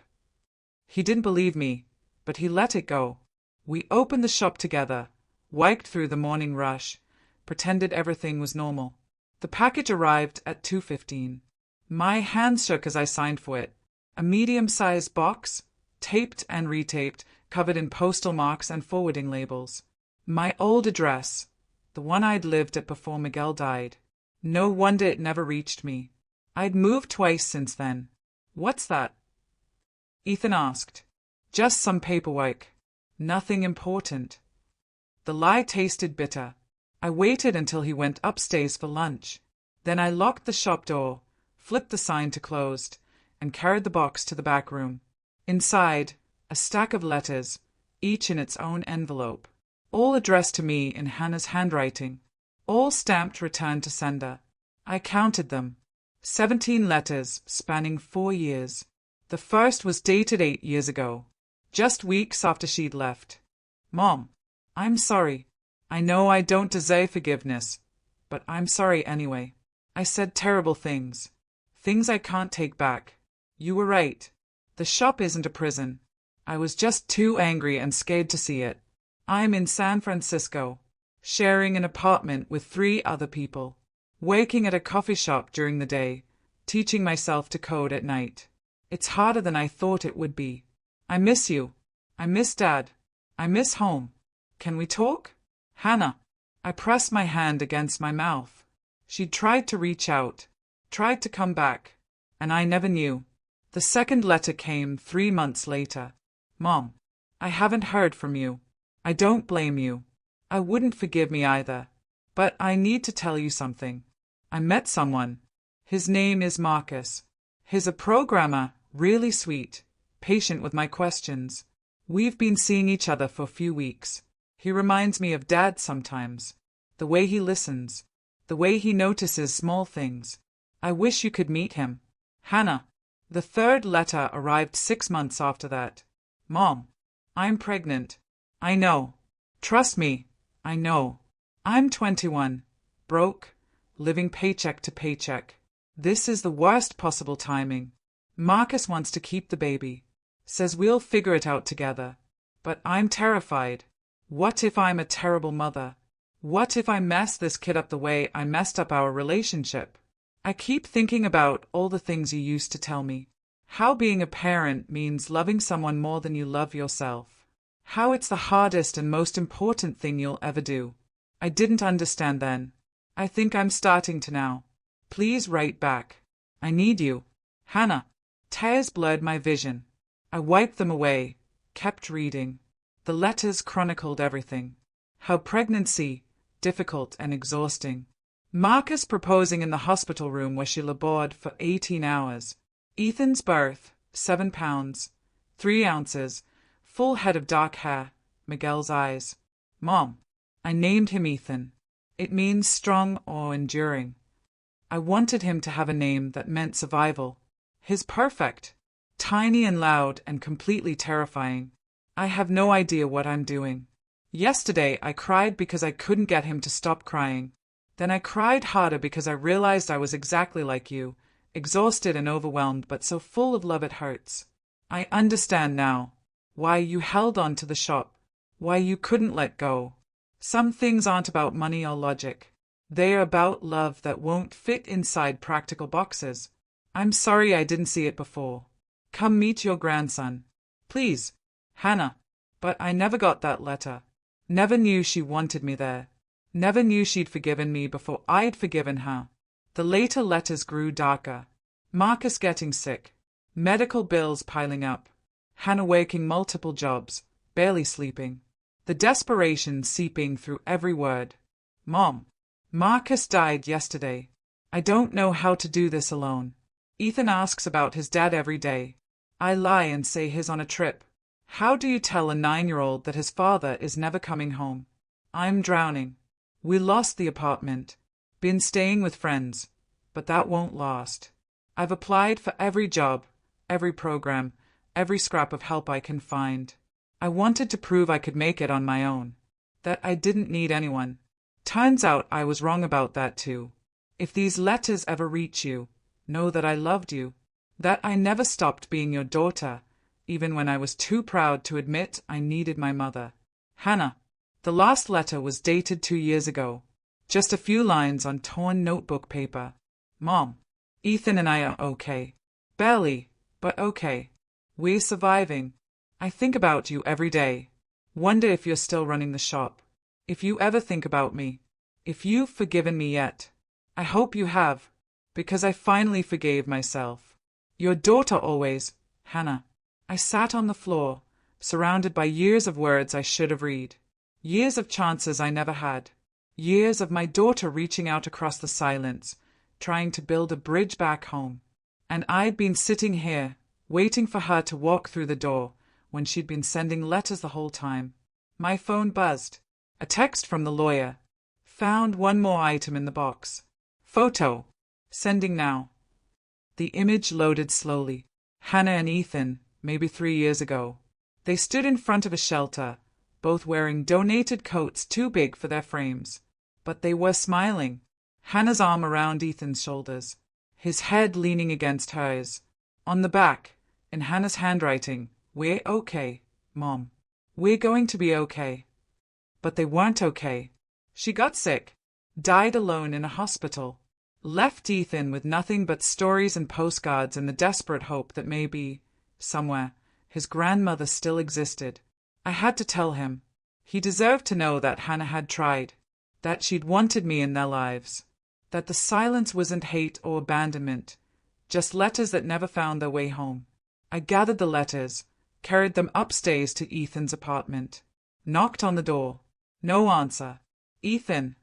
He didn't believe me, but he let it go. We opened the shop together, wiped through the morning rush, pretended everything was normal. The package arrived at 2:15. My hands shook as I signed for it. A medium-sized box, taped and retaped, covered in postal marks and forwarding labels. My old address, the one I'd lived at before Miguel died. No wonder it never reached me. I'd moved twice since then. What's that? Ethan asked. Just some paperwork. Nothing important. The lie tasted bitter. I waited until he went upstairs for lunch. Then I locked the shop door, flipped the sign to closed, and carried the box to the back room. Inside, a stack of letters, each in its own envelope, all addressed to me in Hannah's handwriting, all stamped return to sender. I counted them. 17 letters spanning 4 years. The first was dated 8 years ago, just weeks after she'd left. Mom, I'm sorry. I know I don't deserve forgiveness, but I'm sorry anyway. I said terrible things. Things I can't take back. You were right. The shop isn't a prison. I was just too angry and scared to see it. I'm in San Francisco, sharing an apartment with 3 other people, working at a coffee shop during the day, teaching myself to code at night. It's harder than I thought it would be. I miss you. I miss Dad. I miss home. Can we talk? Hannah. I pressed my hand against my mouth. She tried to reach out, tried to come back, and I never knew. The second letter came 3 months later. Mom, I haven't heard from you. I don't blame you. I wouldn't forgive me either. But I need to tell you something. I met someone. His name is Marcus. He's a programmer, really sweet, patient with my questions. We've been seeing each other for a few weeks. He reminds me of Dad sometimes. The way he listens. The way he notices small things. I wish you could meet him. Hannah. The third letter arrived 6 months after that. Mom, I'm pregnant. I know. Trust me, I know. I'm 21, broke, living paycheck to paycheck. This is the worst possible timing. Marcus wants to keep the baby. Says we'll figure it out together. But I'm terrified. What if I'm a terrible mother? What if I mess this kid up the way I messed up our relationship? I keep thinking about all the things you used to tell me. How being a parent means loving someone more than you love yourself. How it's the hardest and most important thing you'll ever do. I didn't understand then. I think I'm starting to now. Please write back. I need you. Hannah. Tears blurred my vision. I wiped them away, kept reading. The letters chronicled everything. How pregnancy, difficult and exhausting. Marcus proposing in the hospital room where she labored for 18 hours. Ethan's birth, 7 pounds, 3 ounces, full head of dark hair, Miguel's eyes. Mom. I named him Ethan. It means strong or enduring. I wanted him to have a name that meant survival. His perfect. Tiny and loud and completely terrifying. I have no idea what I'm doing. Yesterday I cried because I couldn't get him to stop crying. Then I cried harder because I realized I was exactly like you, exhausted and overwhelmed but so full of love it hurts. I understand now why you held on to the shop, why you couldn't let go. Some things aren't about money or logic. They are about love that won't fit inside practical boxes. I'm sorry I didn't see it before. Come meet your grandson. Please, Hannah. But I never got that letter. Never knew she wanted me there. Never knew she'd forgiven me before I'd forgiven her. The later letters grew darker. Marcus getting sick. Medical bills piling up. Hannah working multiple jobs, barely sleeping. The desperation seeping through every word. Mom. Marcus died yesterday. I don't know how to do this alone. Ethan asks about his dad every day. I lie and say he's on a trip. How do you tell a 9-year-old that his father is never coming home? I'm drowning. We lost the apartment. Been staying with friends. But that won't last. I've applied for every job, every program, every scrap of help I can find. I wanted to prove I could make it on my own. That I didn't need anyone. Turns out I was wrong about that too. If these letters ever reach you, know that I loved you. That I never stopped being your daughter, even when I was too proud to admit I needed my mother. Hannah. The last letter was dated 2 years ago. Just a few lines on torn notebook paper. Mom. Ethan and I are okay. Barely, but okay. We're surviving. I think about you every day. Wonder if you're still running the shop. If you ever think about me. If you've forgiven me yet. I hope you have. Because I finally forgave myself. Your daughter always, Hannah. I sat on the floor, surrounded by years of words I should have read. Years of chances I never had. Years of my daughter reaching out across the silence, trying to build a bridge back home. And I'd been sitting here, waiting for her to walk through the door, when she'd been sending letters the whole time. My phone buzzed. A text from the lawyer. Found one more item in the box. Photo. Sending now. The image loaded slowly. Hannah and Ethan, maybe 3 years ago. They stood in front of a shelter, both wearing donated coats too big for their frames. But they were smiling. Hannah's arm around Ethan's shoulders, his head leaning against hers. On the back, in Hannah's handwriting, "We're okay, Mom. We're going to be okay." But they weren't okay. She got sick, died alone in a hospital, left Ethan with nothing but stories and postcards and the desperate hope that maybe, somewhere, his grandmother still existed. I had to tell him. He deserved to know that Hannah had tried, that she'd wanted me in their lives, that the silence wasn't hate or abandonment, just letters that never found their way home. I gathered the letters, carried them upstairs to Ethan's apartment, knocked on the door. No answer. Ethan.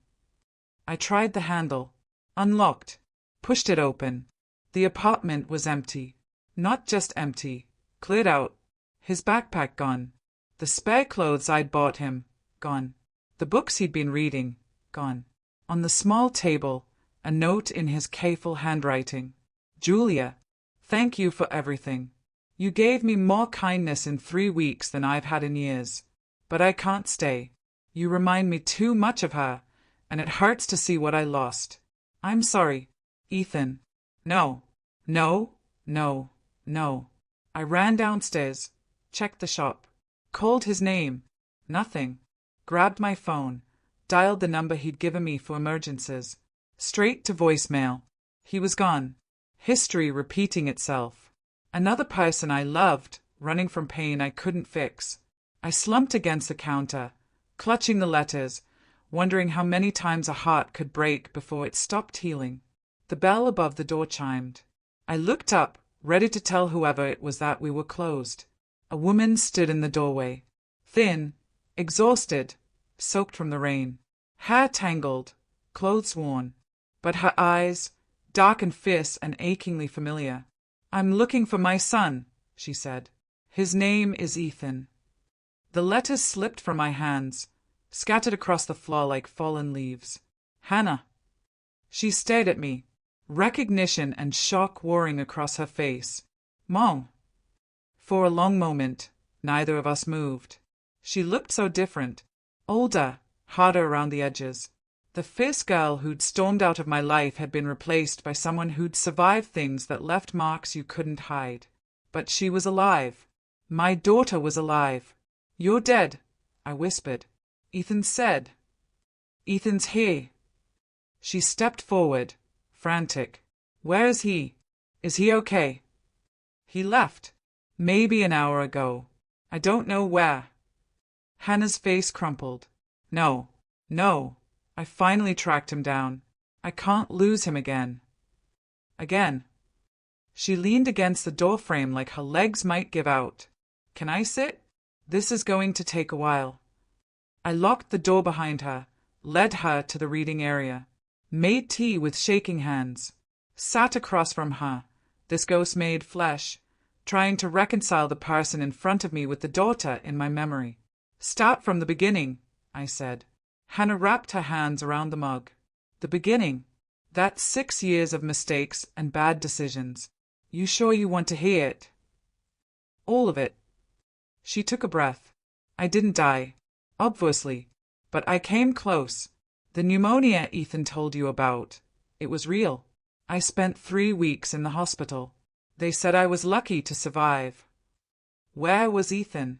I tried the handle. Unlocked. Pushed it open. The apartment was empty. Not just empty. Cleared out. His backpack gone. The spare clothes I'd bought him, gone. The books he'd been reading, gone. On the small table, a note in his careful handwriting. Julia, thank you for everything. You gave me more kindness in 3 weeks than I've had in years. But I can't stay. You remind me too much of her, and it hurts to see what I lost. I'm sorry, Ethan. No, no, no, no. I ran downstairs, checked the shop, called his name. Nothing. Grabbed my phone, dialed the number he'd given me for emergencies. Straight to voicemail. He was gone. History repeating itself. Another person I loved, running from pain I couldn't fix. I slumped against the counter, clutching the letters, wondering how many times a heart could break before it stopped healing. The bell above the door chimed. I looked up, ready to tell whoever it was that we were closed. A woman stood in the doorway, thin, exhausted, soaked from the rain, hair tangled, clothes worn, but her eyes, dark and fierce and achingly familiar. "I'm looking for my son," she said. "His name is Ethan." The letters slipped from my hands, scattered across the floor like fallen leaves. "Hannah." She stared at me, recognition and shock warring across her face. "Mom." For a long moment, neither of us moved. She looked so different, older, harder around the edges. The fierce girl who'd stormed out of my life had been replaced by someone who'd survived things that left marks you couldn't hide. But she was alive. My daughter was alive. "You're dead," I whispered. Ethan said. "Ethan's here." She stepped forward, frantic. "Where is he? Is he okay?" "He left. Maybe an hour ago. I don't know where." Hannah's face crumpled. "No, no. I finally tracked him down. I can't lose him again." Again. She leaned against the doorframe like her legs might give out. "Can I sit? This is going to take a while." I locked the door behind her, led her to the reading area, made tea with shaking hands, sat across from her, this ghost-made flesh, trying to reconcile the person in front of me with the daughter in my memory. "Start from the beginning," I said. Hannah wrapped her hands around the mug. "The beginning. That's 6 years of mistakes and bad decisions. You sure you want to hear it?" "All of it." She took a breath. "I didn't die, obviously, but I came close. The pneumonia Ethan told you about, it was real. I spent 3 weeks in the hospital. They said I was lucky to survive." "Where was Ethan?"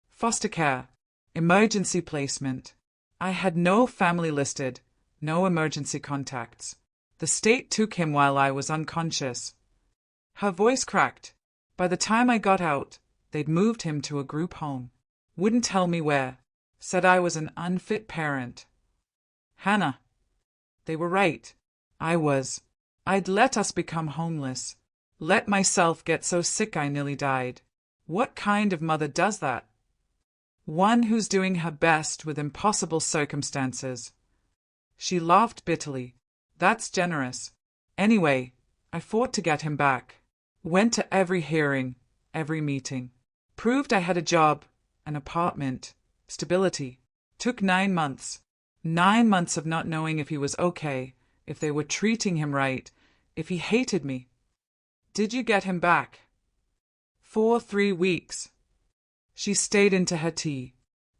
"Foster care. Emergency placement. I had no family listed, no emergency contacts. The state took him while I was unconscious." Her voice cracked. "By the time I got out, they'd moved him to a group home. Wouldn't tell me where. Said I was an unfit parent." "Hannah." "They were right. I was. I'd let us become homeless. Let myself get so sick I nearly died. What kind of mother does that? One who's doing her best with impossible circumstances." She laughed bitterly. "That's generous. Anyway, I fought to get him back. Went to every hearing, every meeting. Proved I had a job, an apartment, stability. Took 9 months. 9 months of not knowing if he was okay, if they were treating him right, if he hated me." "Did you get him back?" "For 3 weeks. She stayed into her tea.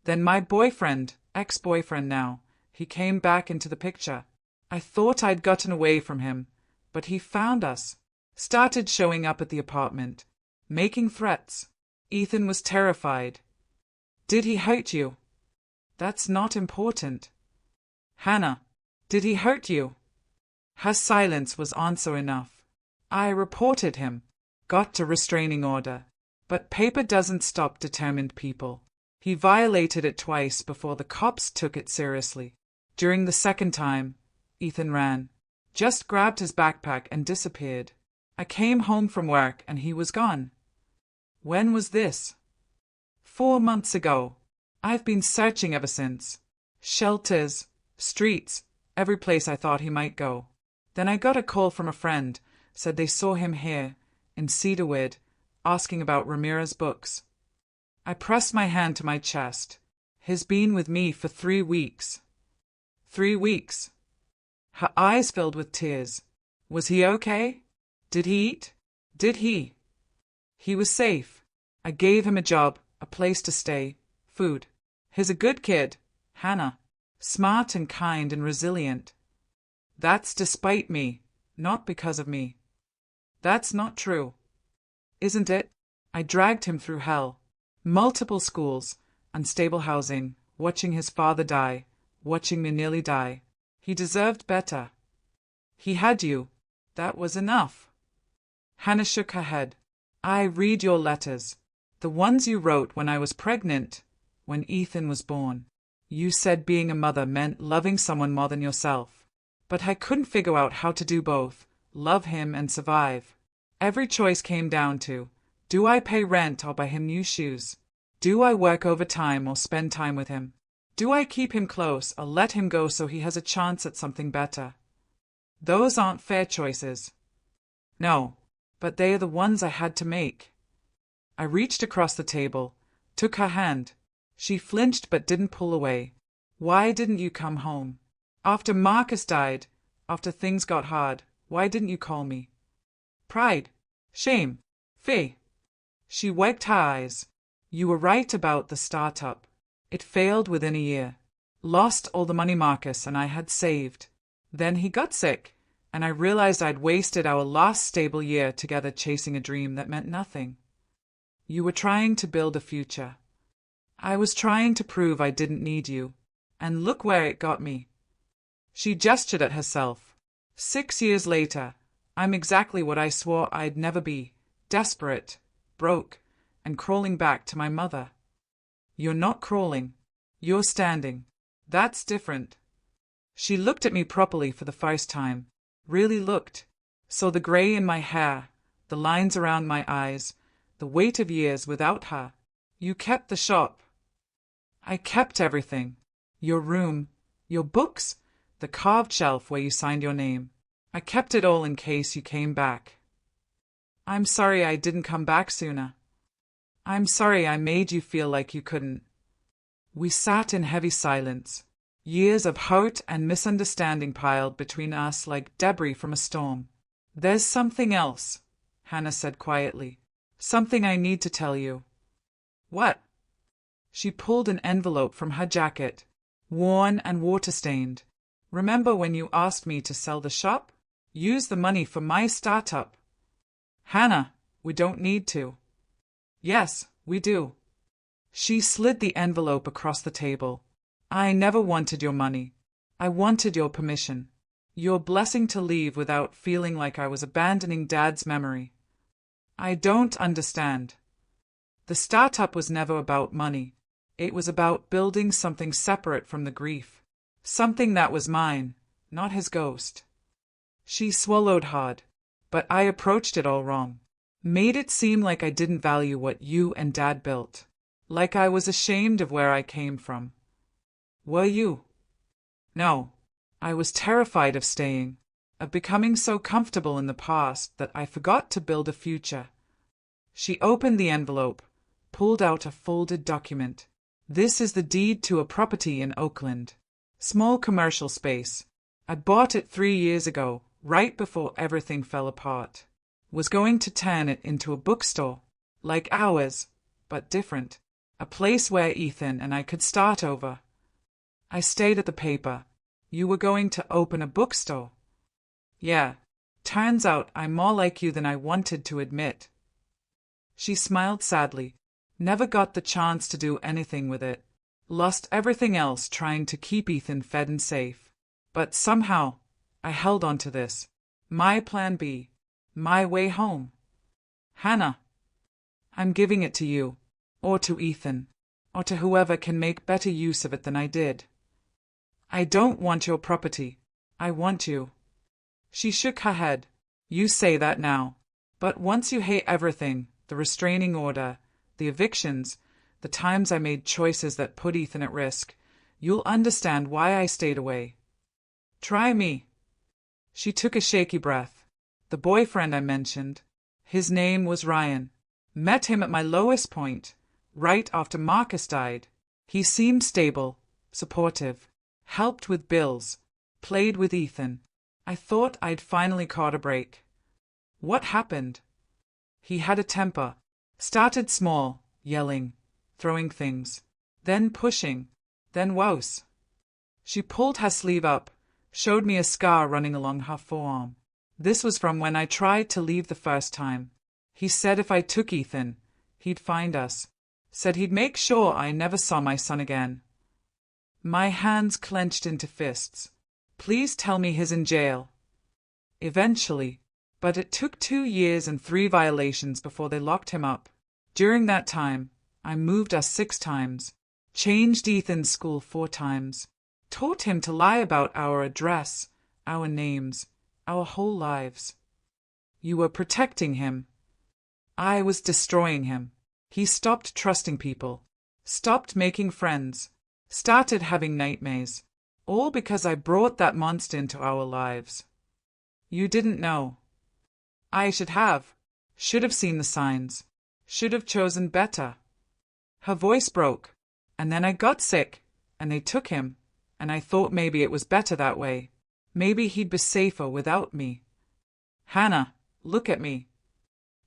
"Then my boyfriend, ex-boyfriend now, he came back into the picture. I thought I'd gotten away from him, but he found us. Started showing up at the apartment, making threats. Ethan was terrified." "Did he hurt you?" "That's not important." "Hannah, did he hurt you?" Her silence was answer enough. "I reported him, got a restraining order. But paper doesn't stop determined people. He violated it twice before the cops took it seriously. During the second time, Ethan ran, just grabbed his backpack and disappeared. I came home from work and he was gone." "When was this?" 4 months ago. I've been searching ever since. Shelters, streets, every place I thought he might go. Then I got a call from a friend, said they saw him here, in Cedarwood, asking about Ramirez's books. I pressed my hand to my chest. "He's been with me for 3 weeks." 3 weeks. Her eyes filled with tears. "Was he okay? Did he eat? Did he?" "He was safe. I gave him a job, a place to stay, food. He's a good kid, Hannah. Smart and kind and resilient." "That's despite me, not because of me." "That's not true." "Isn't it? I dragged him through hell. Multiple schools, unstable housing, watching his father die, watching me nearly die. He deserved better. He had you. That was enough." Hannah shook her head. "I read your letters. The ones you wrote when I was pregnant, when Ethan was born. You said being a mother meant loving someone more than yourself. But I couldn't figure out how to do both, love him and survive. Every choice came down to, do I pay rent or buy him new shoes? Do I work overtime or spend time with him? Do I keep him close or let him go so he has a chance at something better? Those aren't fair choices. No, but they are the ones I had to make. I reached across the table, took her hand. She flinched but didn't pull away. Why didn't you come home? After Marcus died, after things got hard, why didn't you call me? Pride, shame, fear. She wiped her eyes. You were right about the startup. It failed within a year. Lost all the money Marcus and I had saved. Then he got sick, and I realized I'd wasted our last stable year together chasing a dream that meant nothing. You were trying to build a future. I was trying to prove I didn't need you, and look where it got me. She gestured at herself. 6 years later, I'm exactly what I swore I'd never be, desperate, broke, and crawling back to my mother. You're not crawling. You're standing. That's different. She looked at me properly for the first time. Really looked. Saw the grey in my hair, the lines around my eyes, the weight of years without her. You kept the shop. I kept everything. Your room, your books, the carved shelf where you signed your name. I kept it all in case you came back. I'm sorry I didn't come back sooner. I'm sorry I made you feel like you couldn't. We sat in heavy silence. Years of hurt and misunderstanding piled between us like debris from a storm. There's something else, Hannah said quietly. Something I need to tell you. What? She pulled an envelope from her jacket, worn and water-stained. Remember when you asked me to sell the shop? Use the money for my startup. Hannah, we don't need to. Yes, we do. She slid the envelope across the table. I never wanted your money. I wanted your permission. Your blessing to leave without feeling like I was abandoning Dad's memory. I don't understand. The startup was never about money. It was about building something separate from the grief. Something that was mine, not his ghost. She swallowed hard, but I approached it all wrong. Made it seem like I didn't value what you and Dad built. Like I was ashamed of where I came from. Were you? No. I was terrified of staying, of becoming so comfortable in the past that I forgot to build a future. She opened the envelope, pulled out a folded document. This is the deed to a property in Oakland. Small commercial space. I bought it 3 years ago, right before everything fell apart. Was going to turn it into a bookstore, like ours, but different. A place where Ethan and I could start over. I stayed at the paper. You were going to open a bookstore. Yeah, turns out I'm more like you than I wanted to admit. She smiled sadly. Never got the chance to do anything with it. Lost everything else trying to keep Ethan fed and safe. But somehow, I held on to this. My plan B. My way home. Hannah, I'm giving it to you, or to Ethan, or to whoever can make better use of it than I did. I don't want your property. I want you. She shook her head. You say that now. But once you hate everything, the restraining order, the evictions, the times I made choices that put Ethan at risk, you'll understand why I stayed away. Try me. She took a shaky breath. The boyfriend I mentioned, his name was Ryan. Met him at my lowest point, right after Marcus died. He seemed stable, supportive, helped with bills, played with Ethan. I thought I'd finally caught a break. What happened? He had a temper. Started small, yelling, throwing things, then pushing, then worse. She pulled her sleeve up, showed me a scar running along her forearm. This was from when I tried to leave the first time. He said if I took Ethan, he'd find us. Said he'd make sure I never saw my son again. My hands clenched into fists. Please tell me he's in jail. Eventually. But it took 2 years and 3 violations before they locked him up. During that time, I moved us 6 times. Changed Ethan's school 4 times. Taught him to lie about our address, our names, our whole lives. You were protecting him. I was destroying him. He stopped trusting people, stopped making friends, started having nightmares, all because I brought that monster into our lives. You didn't know. I should have seen the signs, should have chosen better. Her voice broke, and then I got sick, and they took him, and I thought maybe it was better that way. Maybe he'd be safer without me. Hannah, look at me.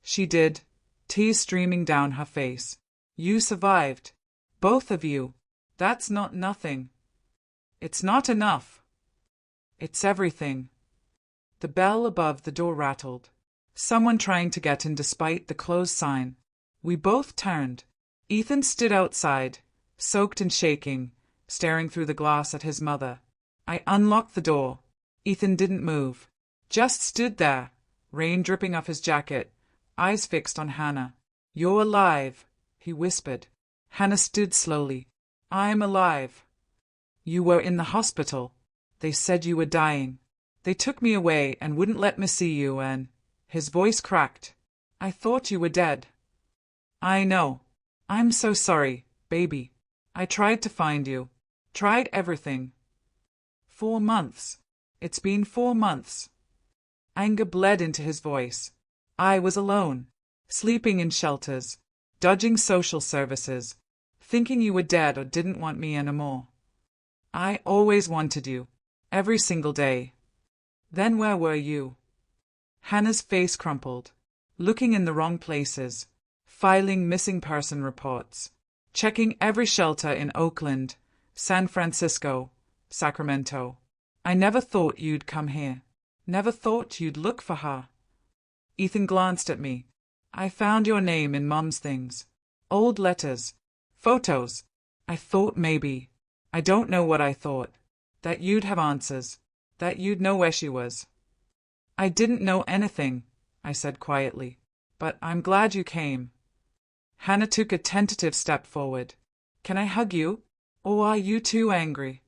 She did, tears streaming down her face. You survived. Both of you. That's not nothing. It's not enough. It's everything. The bell above the door rattled. Someone trying to get in despite the closed sign. We both turned. Ethan stood outside, soaked and shaking, staring through the glass at his mother. I unlocked the door. Ethan didn't move. Just stood there, rain dripping off his jacket, eyes fixed on Hannah. You're alive, he whispered. Hannah stood slowly. I'm alive. You were in the hospital. They said you were dying. They took me away and wouldn't let me see you and… His voice cracked. I thought you were dead. I know. I'm so sorry, baby. I tried to find you. Tried everything. 4 months. It's been 4 months. Anger bled into his voice. I was alone, sleeping in shelters, dodging social services, thinking you were dead or didn't want me anymore. I always wanted you, every single day. Then where were you? Hannah's face crumpled, looking in the wrong places, filing missing person reports, checking every shelter in Oakland, San Francisco, Sacramento. I never thought you'd come here. Never thought you'd look for her. Ethan glanced at me. I found your name in Mum's things. Old letters. Photos. I thought maybe. I don't know what I thought. That you'd have answers. That you'd know where she was. I didn't know anything, I said quietly. But I'm glad you came. Hannah took a tentative step forward. Can I hug you? Or are you too angry?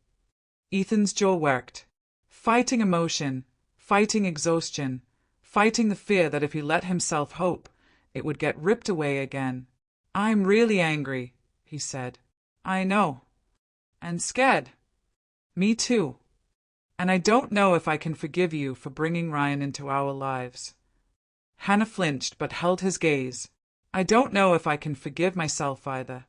Ethan's jaw worked. Fighting emotion, fighting exhaustion, fighting the fear that if he let himself hope, it would get ripped away again. I'm really angry, he said. I know. And scared. Me too. And I don't know if I can forgive you for bringing Ryan into our lives. Hannah flinched but held his gaze. I don't know if I can forgive myself either.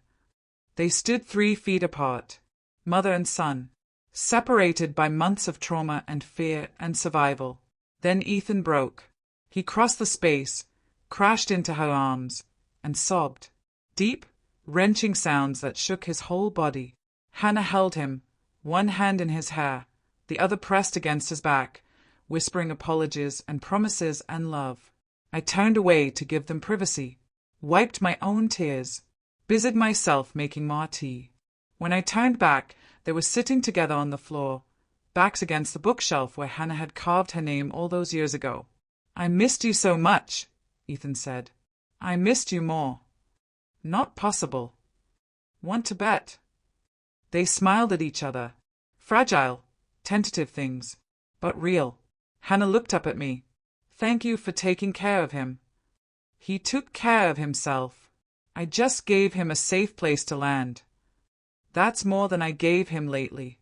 They stood 3 feet apart, mother and son, separated by months of trauma and fear and survival. Then Ethan broke. He crossed the space, crashed into her arms, and sobbed. Deep, wrenching sounds that shook his whole body. Hannah held him, one hand in his hair, the other pressed against his back, whispering apologies and promises and love. I turned away to give them privacy, wiped my own tears, busied myself making more tea. When I turned back, they were sitting together on the floor, backs against the bookshelf where Hannah had carved her name all those years ago. I missed you so much, Ethan said. I missed you more. Not possible. Want to bet? They smiled at each other. Fragile, tentative things, but real. Hannah looked up at me. Thank you for taking care of him. He took care of himself. I just gave him a safe place to land. That's more than I gave him lately.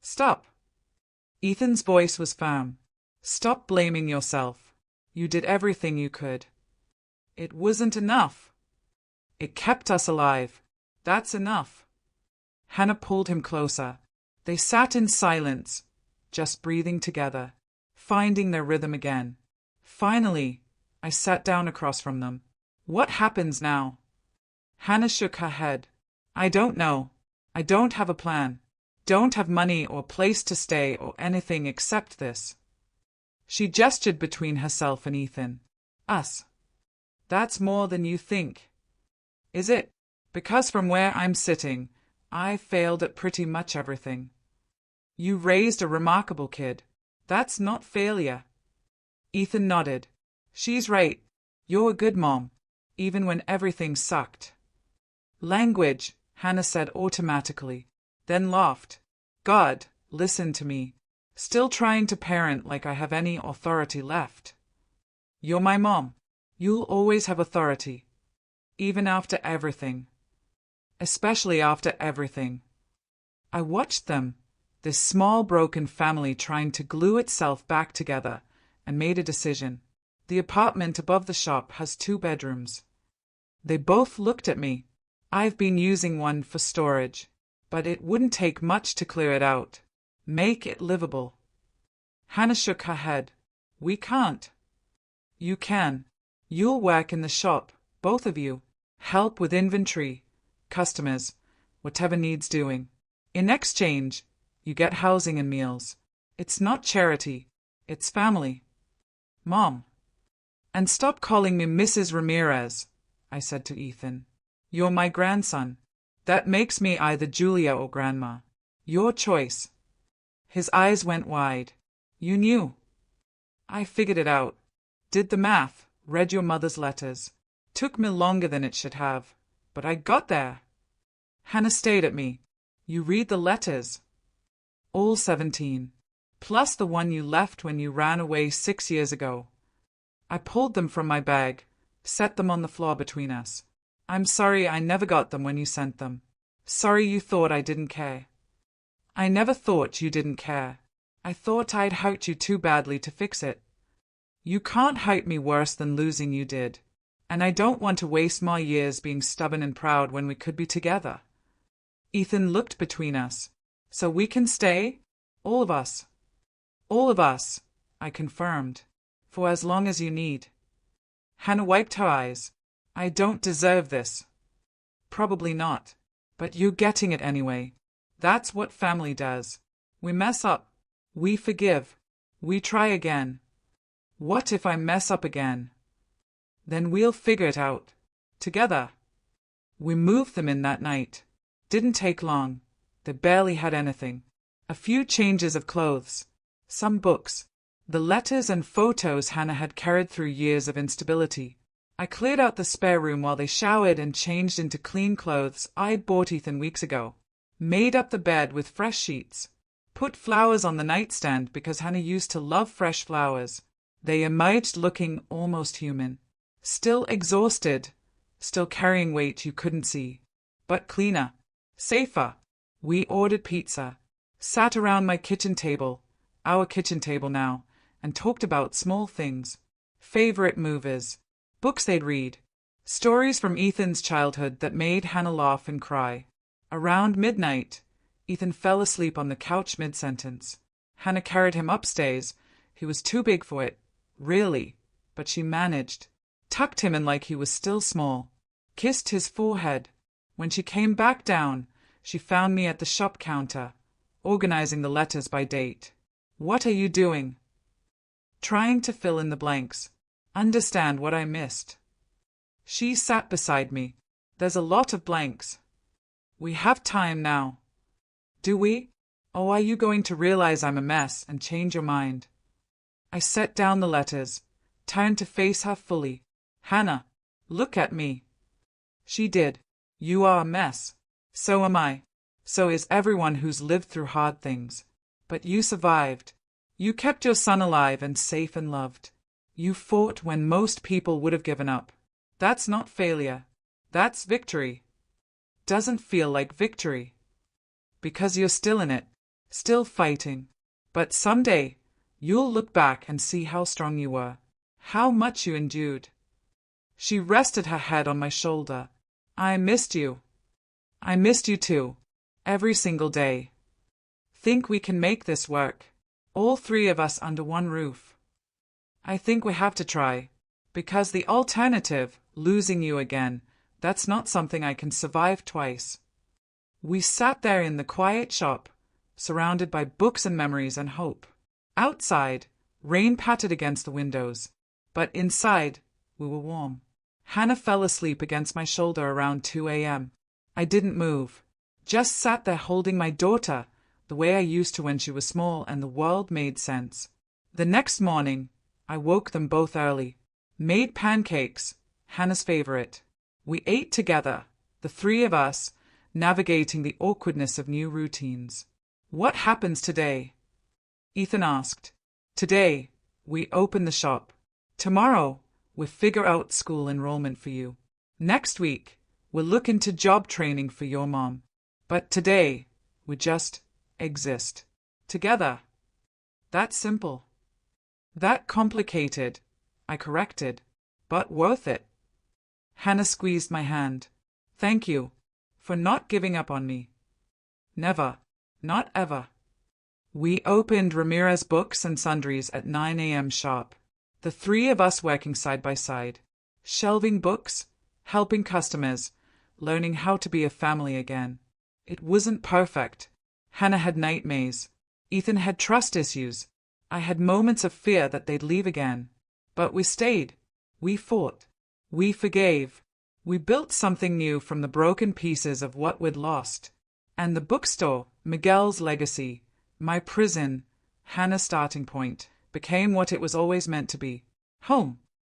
Stop. Ethan's voice was firm. Stop blaming yourself. You did everything you could. It wasn't enough. It kept us alive. That's enough. Hannah pulled him closer. They sat in silence, just breathing together, finding their rhythm again. Finally, I sat down across from them. What happens now? Hannah shook her head. I don't know. I don't have a plan. Don't have money or place to stay or anything except this. She gestured between herself and Ethan. Us. That's more than you think. Is it? Because from where I'm sitting, I failed at pretty much everything. You raised a remarkable kid. That's not failure. Ethan nodded. She's right. You're a good mom, even when everything sucked. Language, Hannah said automatically, then laughed. God, listen to me. Still trying to parent like I have any authority left. You're my mom. You'll always have authority. Even after everything. Especially after everything. I watched them, this small broken family trying to glue itself back together, and made a decision. The apartment above the shop has 2 bedrooms. They both looked at me. I've been using one for storage, but it wouldn't take much to clear it out. Make it livable. Hannah shook her head. We can't. You can. You'll work in the shop, both of you. Help with inventory, customers, whatever needs doing. In exchange, you get housing and meals. It's not charity. It's family. Mom. And stop calling me Mrs. Ramirez, I said to Ethan. You're my grandson. That makes me either Julia or Grandma. Your choice. His eyes went wide. You knew. I figured it out. Did the math, read your mother's letters. Took me longer than it should have, but I got there. Hannah stayed at me. You read the letters. All 17. Plus the one you left when you ran away 6 years ago. I pulled them from my bag, set them on the floor between us. I'm sorry I never got them when you sent them. Sorry you thought I didn't care. I never thought you didn't care. I thought I'd hurt you too badly to fix it. You can't hurt me worse than losing you did. And I don't want to waste my years being stubborn and proud when we could be together. Ethan looked between us. So we can stay? All of us. All of us, I confirmed. For as long as you need. Hannah wiped her eyes. I don't deserve this. Probably not. But you're getting it anyway. That's what family does. We mess up. We forgive. We try again. What if I mess up again? Then we'll figure it out. Together. We moved them in that night. Didn't take long. They barely had anything. A few changes of clothes. Some books. The letters and photos Hannah had carried through years of instability. I cleared out the spare room while they showered and changed into clean clothes I'd bought Ethan weeks ago. Made up the bed with fresh sheets. Put flowers on the nightstand because Hannah used to love fresh flowers. They emerged looking almost human. Still exhausted. Still carrying weight you couldn't see. But cleaner. Safer. We ordered pizza. Sat around my kitchen table, our kitchen table now, and talked about small things. Favorite movies. Books they'd read. Stories from Ethan's childhood that made Hannah laugh and cry. Around midnight, Ethan fell asleep on the couch mid-sentence. Hannah carried him upstairs. He was too big for it, really, but she managed. Tucked him in like he was still small. Kissed his forehead. When she came back down, she found me at the shop counter, organizing the letters by date. What are you doing? Trying to fill in the blanks. Understand what I missed. She sat beside me. There's a lot of blanks. We have time now. Do we? Or are you going to realize I'm a mess and change your mind? I set down the letters, turned to face her fully. Hannah, look at me. She did. You are a mess. So am I. So is everyone who's lived through hard things. But you survived. You kept your son alive and safe and loved. You fought when most people would have given up. That's not failure. That's victory. Doesn't feel like victory. Because you're still in it. Still fighting. But someday, you'll look back and see how strong you were. How much you endured. She rested her head on my shoulder. I missed you. I missed you too. Every single day. Think we can make this work? All 3 of us under one roof. I think we have to try. Because the alternative, losing you again, that's not something I can survive twice. We sat there in the quiet shop, surrounded by books and memories and hope. Outside, rain pattered against the windows. But inside, we were warm. Hannah fell asleep against my shoulder around 2 a.m. I didn't move. Just sat there holding my daughter, the way I used to when she was small, and the world made sense. The next morning, I woke them both early. Made pancakes, Hannah's favorite. We ate together, the 3 of us, navigating the awkwardness of new routines. What happens today? Ethan asked. Today, we open the shop. Tomorrow, we'll figure out school enrollment for you. Next week, we'll look into job training for your mom. But today, we just exist. Together. That simple. That complicated, I corrected, but worth it. Hannah squeezed my hand. Thank you for not giving up on me. Never, not ever. We opened Ramirez Books and Sundries at 9 a.m. sharp. The three of us working side by side, shelving books, helping customers, learning how to be a family again. It wasn't perfect. Hannah had nightmares. Ethan had trust issues. I had moments of fear that they'd leave again. But we stayed. We fought. We forgave. We built something new from the broken pieces of what we'd lost. And the bookstore, Miguel's legacy, my prison, Hannah's starting point, became what it was always meant to be. Home.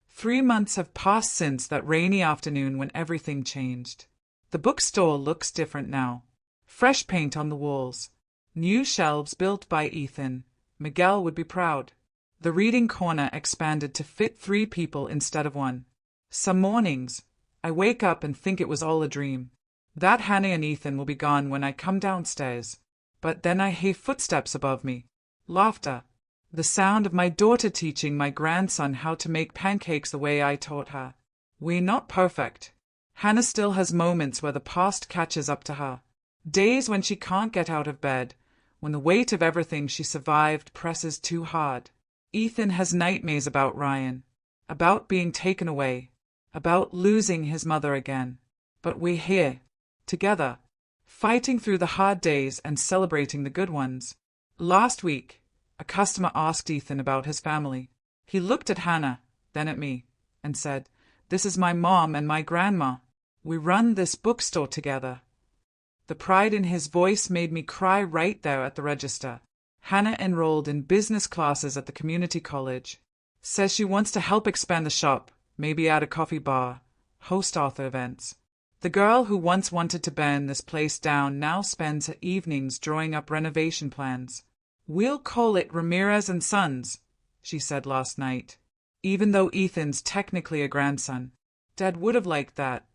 3 months have passed since that rainy afternoon when everything changed. The bookstore looks different now. Fresh paint on the walls. New shelves built by Ethan. Miguel would be proud. The reading corner expanded to fit 3 people instead of 1. Some mornings, I wake up and think it was all a dream. That Hannah and Ethan will be gone when I come downstairs. But then I hear footsteps above me. Laughter. The sound of my daughter teaching my grandson how to make pancakes the way I taught her. We're not perfect. Hannah still has moments where the past catches up to her. Days when she can't get out of bed, when the weight of everything she survived presses too hard. Ethan has nightmares about Ryan, about being taken away, about losing his mother again. But we're here, together, fighting through the hard days and celebrating the good ones. Last week, a customer asked Ethan about his family. He looked at Hannah, then at me, and said, "This is my mom and my grandma. We run this bookstore together." The pride in his voice made me cry right there at the register. Hannah enrolled in business classes at the community college. Says she wants to help expand the shop, maybe add a coffee bar, host author events. The girl who once wanted to burn this place down now spends her evenings drawing up renovation plans. "We'll call it Ramirez and Sons," she said last night. Even though Ethan's technically a grandson, Dad would have liked that.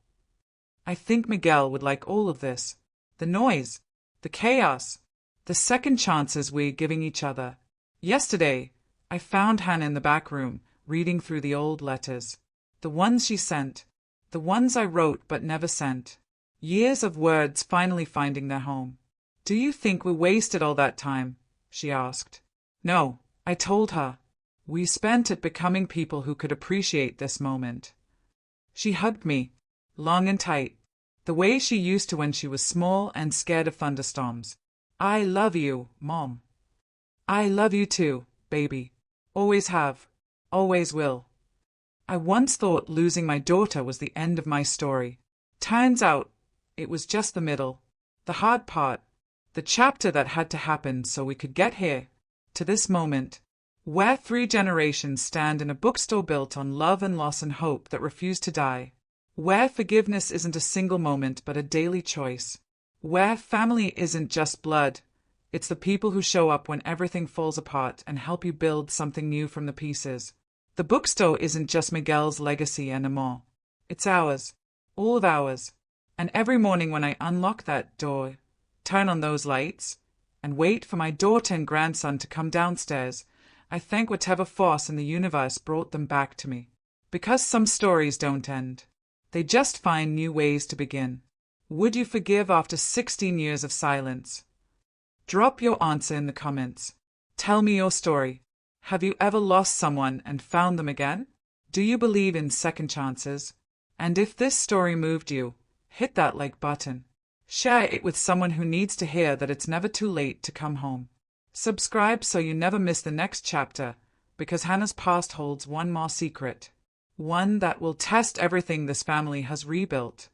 I think Miguel would like all of this. The noise, the chaos, the second chances we're giving each other. Yesterday, I found Hannah in the back room, reading through the old letters. The ones she sent, the ones I wrote but never sent. Years of words finally finding their home. "Do you think we wasted all that time?" she asked. "No," I told her. "We spent it becoming people who could appreciate this moment." She hugged me, long and tight, the way she used to when she was small and scared of thunderstorms. "I love you, Mom." "I love you too, baby. Always have. Always will." I once thought losing my daughter was the end of my story. Turns out, it was just the middle. The hard part. The chapter that had to happen so we could get here, to this moment, where 3 generations stand in a bookstore built on love and loss and hope that refuse to die. Where forgiveness isn't a single moment but a daily choice. Where family isn't just blood, it's the people who show up when everything falls apart and help you build something new from the pieces. The bookstore isn't just Miguel's legacy anymore. It's ours, all of ours. And every morning when I unlock that door, turn on those lights, and wait for my daughter and grandson to come downstairs, I thank whatever force in the universe brought them back to me. Because some stories don't end. They just find new ways to begin. Would you forgive after 16 years of silence? Drop your answer in the comments. Tell me your story. Have you ever lost someone and found them again? Do you believe in second chances? And if this story moved you, hit that like button. Share it with someone who needs to hear that it's never too late to come home. Subscribe so you never miss the next chapter, because Hannah's past holds one more secret. One that will test everything this family has rebuilt.